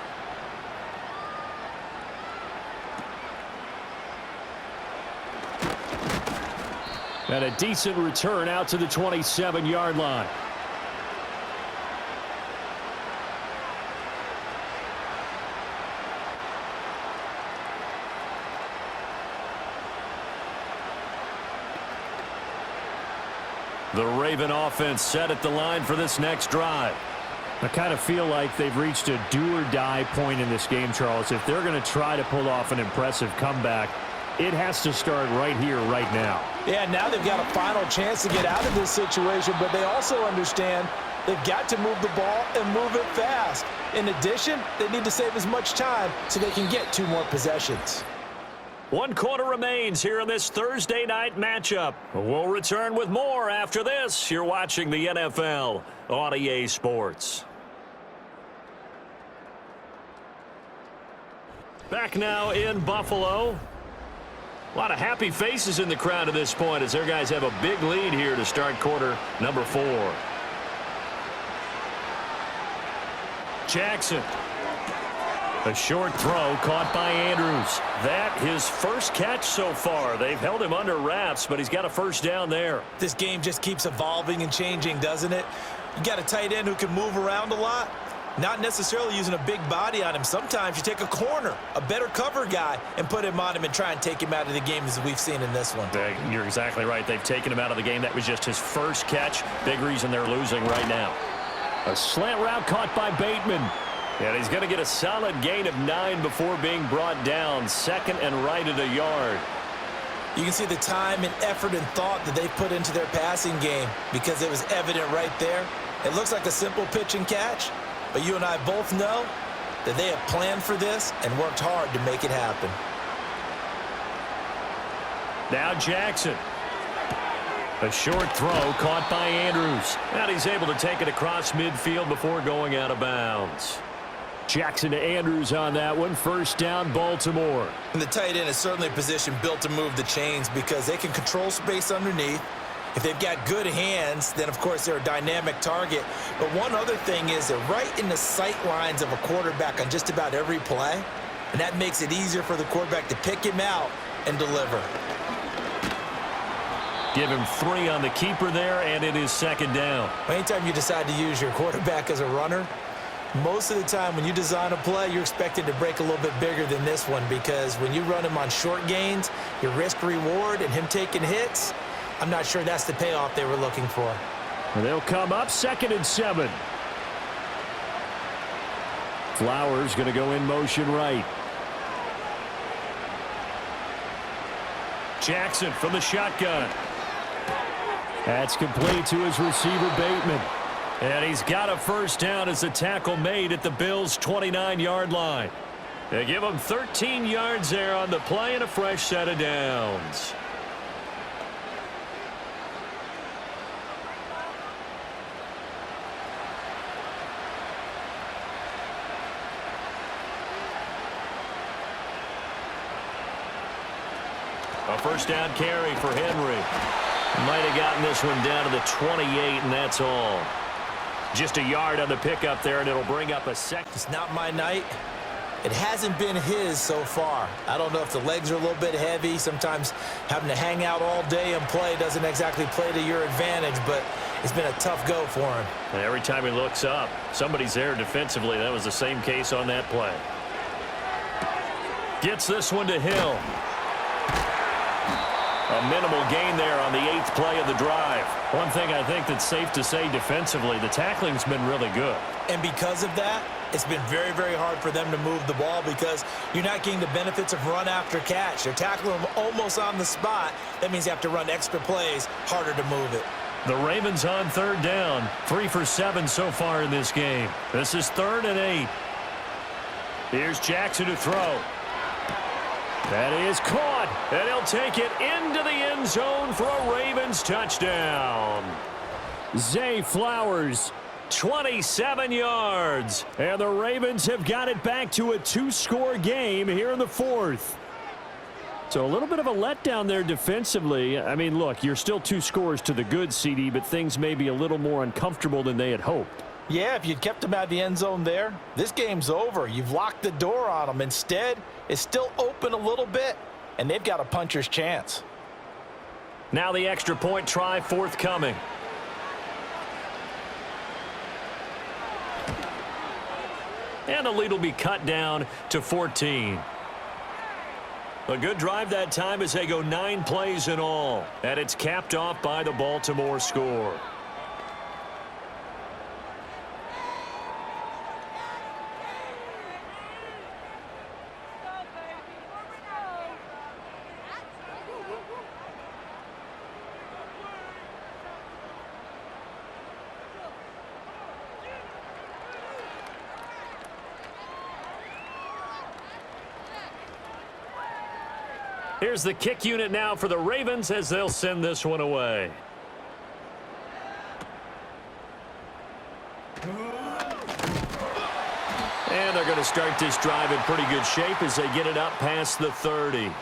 And a decent return out to the 27-yard line. The Raven offense set at the line for this next drive. I kind of feel like they've reached a do-or-die point in this game, Charles. If they're going to try to pull off an impressive comeback, it has to start right here, right now. Yeah, now they've got a final chance to get out of this situation, but they also understand they've got to move the ball and move it fast. In addition, they need to save as much time so they can get 2 more possessions. 1 quarter remains here in this Thursday night matchup. We'll return with more after this. You're watching the NFL on EA Sports. Back now in Buffalo. A lot of happy faces in the crowd at this point as their guys have a big lead here to start quarter number 4. Jackson. A short throw caught by Andrews. That his first catch so far. They've held him under wraps, but he's got a first down there. This game just keeps evolving and changing, doesn't it? You got a tight end who can move around a lot. Not necessarily using a big body on him. Sometimes you take a corner, a better cover guy, and put him on him and try and take him out of the game as we've seen in this one. You're exactly right. They've taken him out of the game. That was just his first catch. Big reason they're losing right now. A slant route caught by Bateman. And he's going to get a solid gain of 9 before being brought down. 2nd and right at a yard. You can see the time and effort and thought that they've put into their passing game because it was evident right there. It looks like a simple pitch and catch, but you and I both know that they have planned for this and worked hard to make it happen. Now Jackson. A short throw caught by Andrews. And he's able to take it across midfield before going out of bounds. Jackson to Andrews on that one. First down, Baltimore. And the tight end is certainly a position built to move the chains because they can control space underneath. If they've got good hands, then, of course, they're a dynamic target. But one other thing is they're right in the sight lines of a quarterback on just about every play. And that makes it easier for the quarterback to pick him out and deliver. Give him 3 on the keeper there, and it is 2nd down. Anytime you decide to use your quarterback as a runner, most of the time when you design a play, you're expected to break a little bit bigger than this one because when you run him on short gains, your risk-reward and him taking hits, I'm not sure that's the payoff they were looking for. They'll come up 2nd and 7. Flowers going to go in motion right. Jackson from the shotgun. That's complete to his receiver, Bateman. And he's got a first down as the tackle made at the Bills' 29-yard line. They give him 13 yards there on the play and a fresh set of downs. A first down carry for Henry. Might have gotten this one down to the 28, and that's all. Just a yard on the pickup there, and it'll bring up a second. It's not my night. It hasn't been his so far. I don't know if the legs are a little bit heavy. Sometimes having to hang out all day and play doesn't exactly play to your advantage, but it's been a tough go for him. And every time he looks up, somebody's there defensively. That was the same case on that play. Gets this one to Hill. A minimal gain there on the 8th play of the drive. One thing I think that's safe to say defensively, the tackling's been really good. And because of that, it's been very, very hard for them to move the ball because you're not getting the benefits of run after catch. They're tackling them almost on the spot. That means you have to run extra plays, harder to move it. The Ravens on third down, 3 for 7 so far in this game. This is 3rd and 8. Here's Jackson to throw. That is caught, and he'll take it into the end zone for a Ravens touchdown. Zay Flowers, 27 yards, and the Ravens have got it back to a 2-score game here in the 4th. So a little bit of a letdown there defensively. I mean, look, you're still 2 scores to the good, CD, but things may be a little more uncomfortable than they had hoped. Yeah, if you'd kept them out of the end zone there, this game's over. You've locked the door on them. Instead, it's still open a little bit, and they've got a puncher's chance. Now the extra point try forthcoming. And the lead will be cut down to 14. A good drive that time as they go 9 plays in all. And it's capped off by the Baltimore score. Here's the kick unit now for the Ravens as they'll send this one away. And they're going to start this drive in pretty good shape as they get it up past the 30.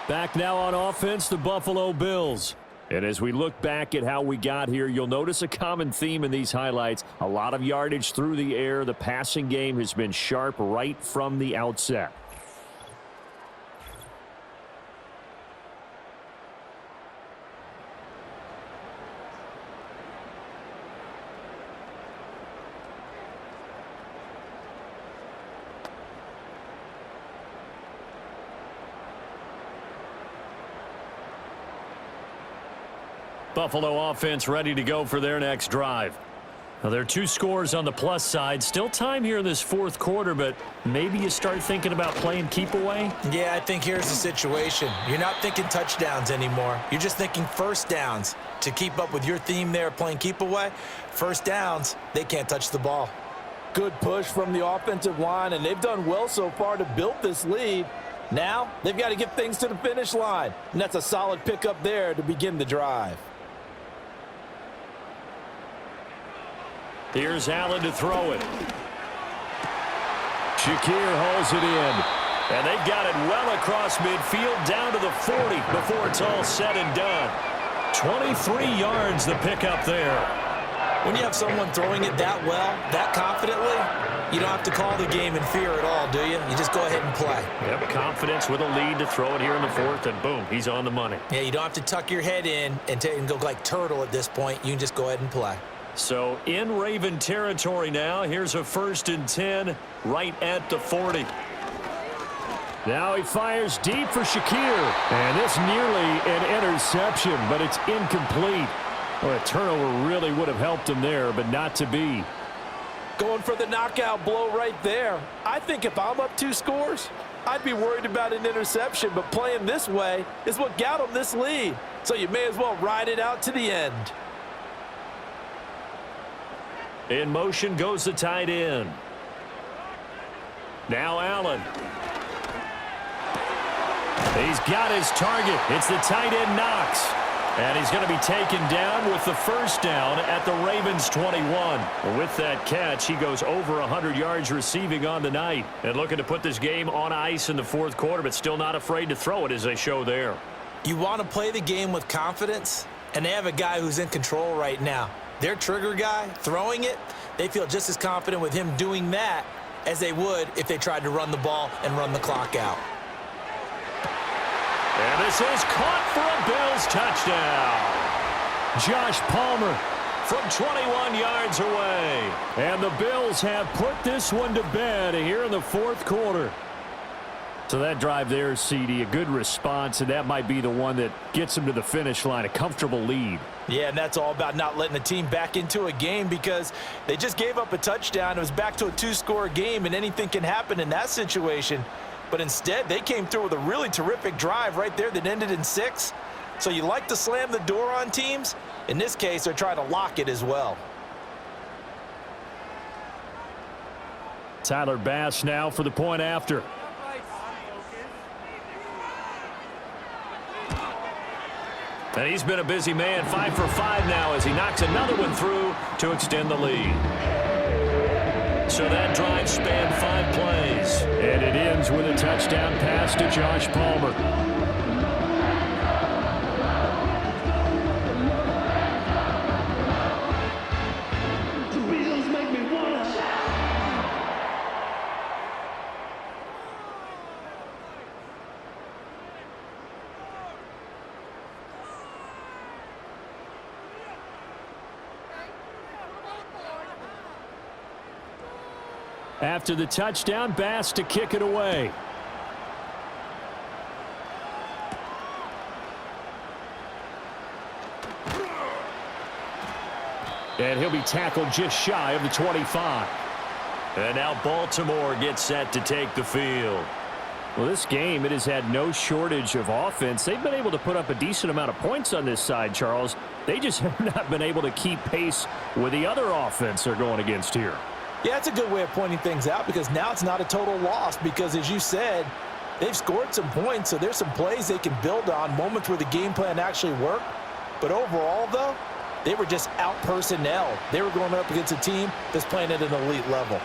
Back now on offense, the Buffalo Bills. And as we look back at how we got here, you'll notice a common theme in these highlights. A lot of yardage through the air. The passing game has been sharp right from the outset. Buffalo offense ready to go for their next drive. Now, there are 2 scores on the plus side. Still time here in this 4th quarter, but maybe you start thinking about playing keep away? Yeah, I think here's the situation. You're not thinking touchdowns anymore. You're just thinking first downs. To keep up with your theme there, playing keep away, first downs, they can't touch the ball. Good push from the offensive line, and they've done well so far to build this lead. Now, they've got to get things to the finish line, and that's a solid pickup there to begin the drive. Here's Allen to throw it. Shakir hauls it in. And they've got it well across midfield down to the 40 before it's all said and done. 23 yards the pickup there. When you have someone throwing it that well, that confidently, you don't have to call the game in fear at all, do you? You just go ahead and play. Yep, confidence with a lead to throw it here in the 4th, and boom, he's on the money. Yeah, you don't have to tuck your head in and go like turtle at this point. You can just go ahead and play. So in Raven territory now. Here's a 1st and 10 right at the 40. Now he fires deep for Shakir. And it's nearly an interception, but it's incomplete. Well, a turnover really would have helped him there, but not to be. Going for the knockout blow right there. I think if I'm up 2 scores, I'd be worried about an interception, but playing this way is what got him this lead. So you may as well ride it out to the end. In motion goes the tight end. Now Allen. He's got his target. It's the tight end Knox. And he's going to be taken down with the first down at the Ravens 21. With that catch, he goes over 100 yards receiving on the night. And looking to put this game on ice in the fourth quarter, but still not afraid to throw it as they show there. You want to play the game with confidence, and they have a guy who's in control right now. Their trigger guy, throwing it, they feel just as confident with him doing that as they would if they tried to run the ball and run the clock out. And this is caught for a Bills touchdown. Josh Palmer from 21 yards away. And the Bills have put this one to bed here in the fourth quarter. So that drive there, CD, a good response, and that might be the one that gets them to the finish line, a comfortable lead. Yeah, and that's all about not letting the team back into a game because they just gave up a touchdown. It was back to a two-score game, and anything can happen in that situation. But instead, they came through with a really terrific drive right there that ended in 6. So you like to slam the door on teams. In this case, they're trying to lock it as well. Tyler Bass now for the point after. And he's been a busy man, 5 for 5 now as he knocks another one through to extend the lead. So that drive spanned 5 plays. And it ends with a touchdown pass to Josh Palmer. After the touchdown, Bass to kick it away. And he'll be tackled just shy of the 25. And now Baltimore gets set to take the field. Well, this game, it has had no shortage of offense. They've been able to put up a decent amount of points on this side, Charles. They just have not been able to keep pace with the other offense they're going against here. Yeah, that's a good way of pointing things out because now it's not a total loss because, as you said, they've scored some points, so there's some plays they can build on, moments where the game plan actually worked. But overall, though, they were just out-personnel. They were going up against a team that's playing at an elite level.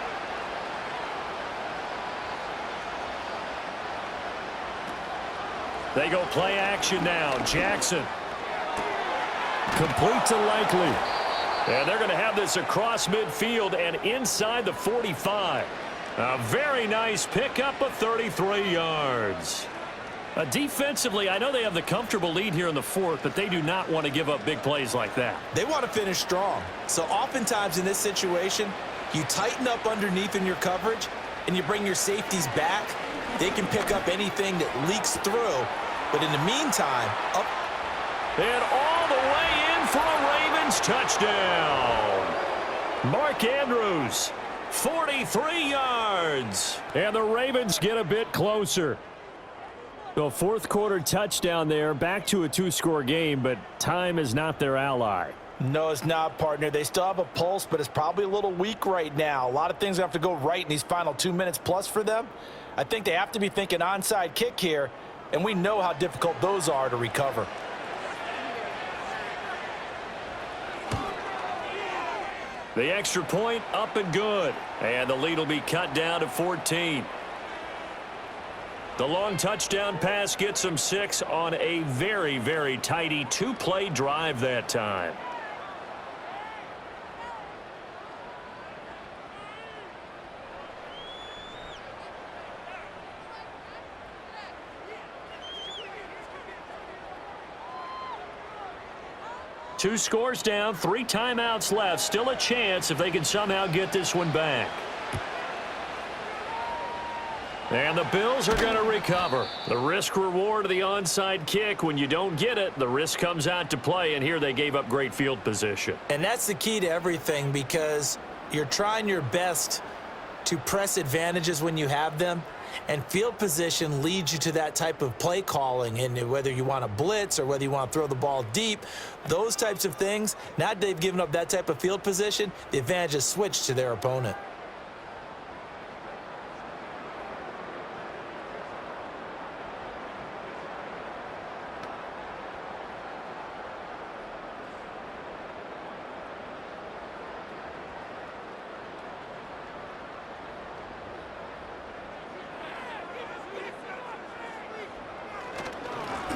They go play action now. Jackson. Complete to Likely. And they're going to have this across midfield and inside the 45. A very nice pickup of 33 yards. Defensively, I know they have the comfortable lead here in the fourth, but they do not want to give up big plays like that. They want to finish strong. So oftentimes in this situation, you tighten up underneath in your coverage and you bring your safeties back. They can pick up anything that leaks through. But in the meantime, up. And all the way in for a Ravens touchdown. Mark Andrews, 43 yards. And the Ravens get a bit closer. So fourth quarter touchdown there, back to a two-score game, but time is not their ally. No, it's not, partner. They still have a pulse, but it's probably a little weak right now. A lot of things have to go right in these final 2 minutes plus for them. I think they have to be thinking onside kick here, and we know how difficult those are to recover. The extra point up and good. And the lead will be cut down to 14. The long touchdown pass gets them 6 on a very, very tidy two-play drive that time. Two scores down, 3 timeouts left. Still a chance if they can somehow get this one back. And the Bills are going to recover. The risk-reward of the onside kick. When you don't get it, the risk comes out to play, and here they gave up great field position. And that's the key to everything because you're trying your best to press advantages when you have them, And field position leads you to that type of play calling, and whether you want to blitz or whether you want to throw the ball deep, those types of things. Now that they've given up that type of field position, the advantage is switched to their opponent.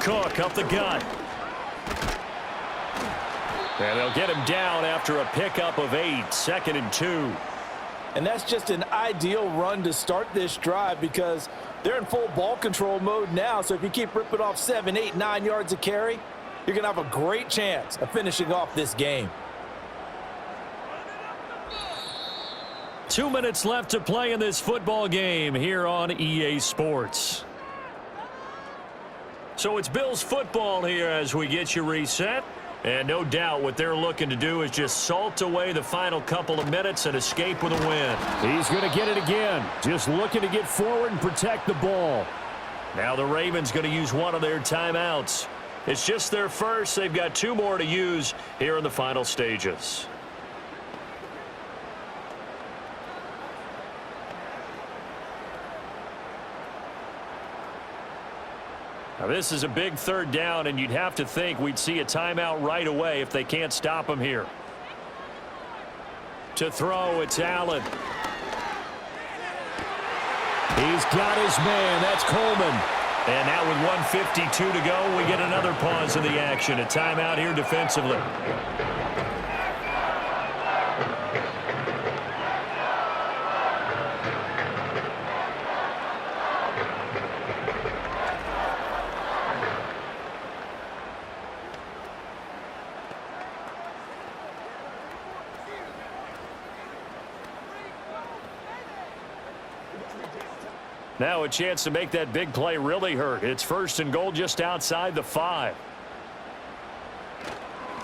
Cook up the gut. And they'll get him down after a pickup of 8, 2nd and 2. And that's just an ideal run to start this drive because they're in full ball control mode now. So if you keep ripping off 7, 8, 9 yards of carry, you're going to have a great chance of finishing off this game. 2 minutes left to play in this football game here on EA Sports. So it's Bills football here as we get you reset. And no doubt what they're looking to do is just salt away the final couple of minutes and escape with a win. He's going to get it again. Just looking to get forward and protect the ball. Now the Ravens going to use one of their timeouts. It's just their first. They've got 2 more to use here in the final stages. Now this is a big 3rd down, and you'd have to think we'd see a timeout right away if they can't stop him here. To throw, it's Allen. He's got his man. That's Coleman. And now with 1:52 to go, we get another pause in the action. A timeout here defensively. Now a chance to make that big play really hurt. It's 1st and goal just outside the 5.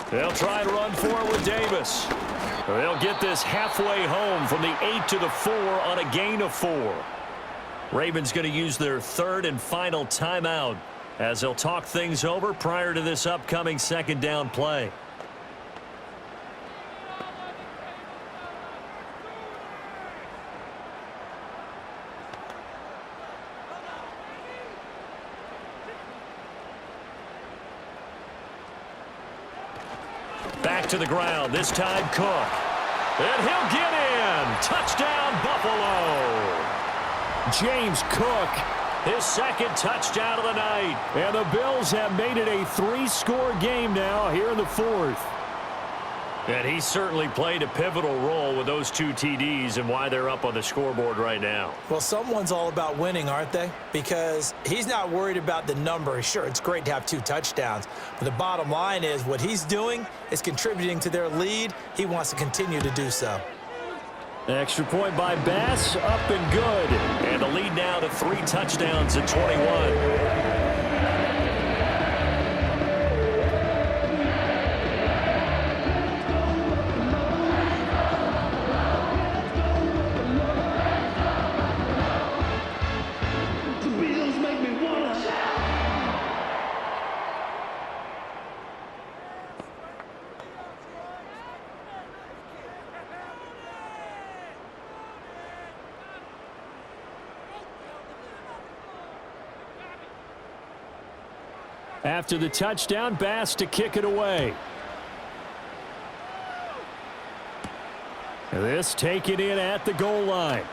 They'll try and run for it with Davis. They'll get this halfway home from the 8 to the 4 on a gain of 4. Ravens going to use their 3rd and final timeout as they'll talk things over prior to this upcoming 2nd down play. Back to the ground. This time Cook. And he'll get in. Touchdown, Buffalo. James Cook. His 2nd touchdown of the night. And the Bills have made it a 3-score game now here in the 4th. And he certainly played a pivotal role with those 2 TDs and why they're up on the scoreboard right now. Well, someone's all about winning, aren't they? Because he's not worried about the number. Sure, it's great to have 2 touchdowns. But the bottom line is what he's doing is contributing to their lead. He wants to continue to do so. Extra point by Bass, up and good. And the lead now to 3 touchdowns at 21. After the touchdown, Bass to kick it away. This taken in at the goal line.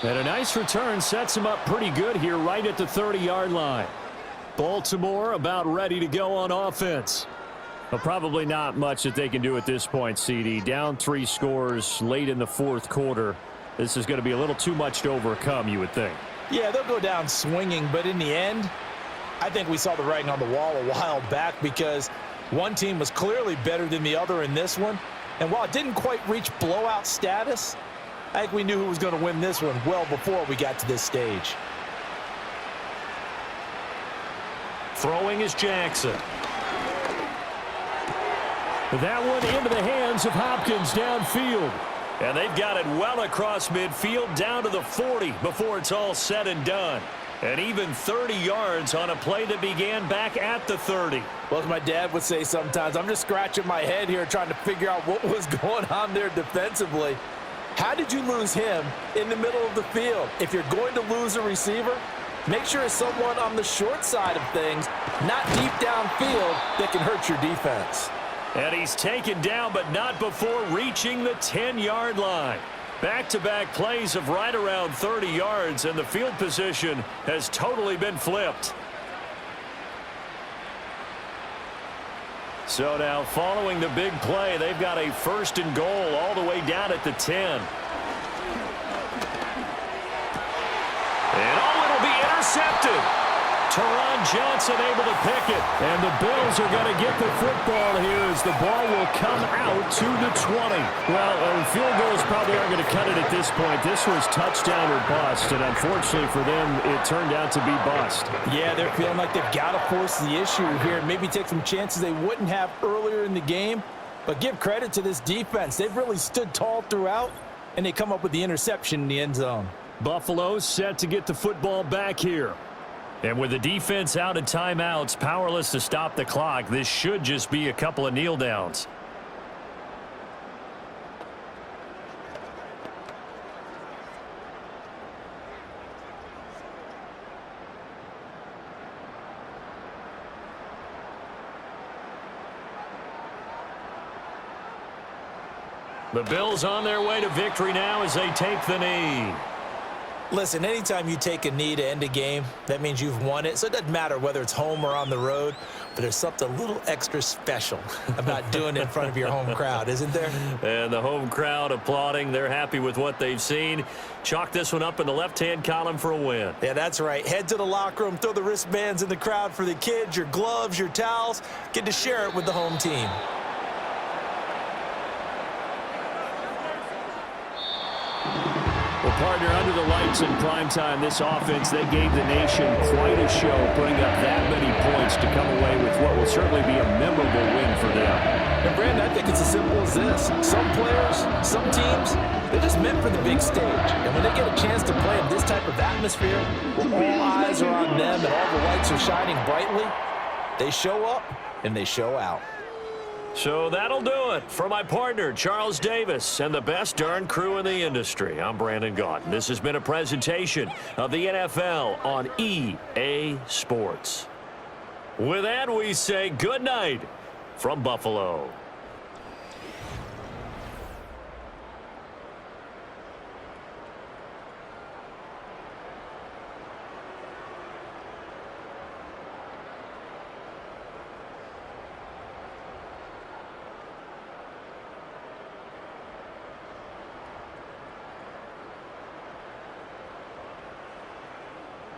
And a nice return sets him up pretty good here right at the 30-yard line. Baltimore about ready to go on offense. Well, probably not much that they can do at this point, CD. Down 3 scores late in the 4th quarter. This is going to be a little too much to overcome, you would think. Yeah, they'll go down swinging, but in the end, I think we saw the writing on the wall a while back because one team was clearly better than the other in this one. And while it didn't quite reach blowout status, I think we knew who was going to win this one well before we got to this stage. Throwing is Jackson. That one into the hands of Hopkins downfield. And they've got it well across midfield down to the 40 before it's all said and done. And even 30 yards on a play that began back at the 30. Well, as my dad would say sometimes, I'm just scratching my head here trying to figure out what was going on there defensively. How did you lose him in the middle of the field? If you're going to lose a receiver, make sure it's someone on the short side of things, not deep downfield, that can hurt your defense. And he's taken down, but not before reaching the 10-yard line. Back-to-back plays of right around 30 yards, and the field position has totally been flipped. So now, following the big play, they've got a 1st and goal all the way down at the 10. And it'll be intercepted. Teron Johnson able to pick it. And the Bills are going to get the football here as the ball will come out to the 20. Well, field goals probably aren't going to cut it at this point. This was touchdown or bust, and unfortunately for them, it turned out to be bust. Yeah, they're feeling like they've got to force the issue here and maybe take some chances they wouldn't have earlier in the game. But give credit to this defense. They've really stood tall throughout, and they come up with the interception in the end zone. Buffalo set to get the football back here. And with the defense out of timeouts, powerless to stop the clock, this should just be a couple of kneel downs. The Bills on their way to victory now as they take the knee. Listen, anytime you take a knee to end a game, that means you've won it. So it doesn't matter whether it's home or on the road, but there's something a little extra special about doing it in front of your home crowd, isn't there? And the home crowd applauding. They're happy with what they've seen. Chalk this one up in the left-hand column for a win. Yeah, that's right. Head to the locker room, throw the wristbands in the crowd for the kids, your gloves, your towels. Get to share it with the home team. Well, partner, under the lights in primetime, this offense, they gave the nation quite a show, putting up that many points to come away with what will certainly be a memorable win for them. And, Brandon, I think it's as simple as this. Some players, some teams, they're just meant for the big stage. And when they get a chance to play in this type of atmosphere, where all eyes are on them and all the lights are shining brightly, they show up and they show out. So that'll do it for my partner, Charles Davis, and the best darn crew in the industry. I'm Brandon Gaudin. This has been a presentation of the NFL on EA Sports. With that, we say good night from Buffalo.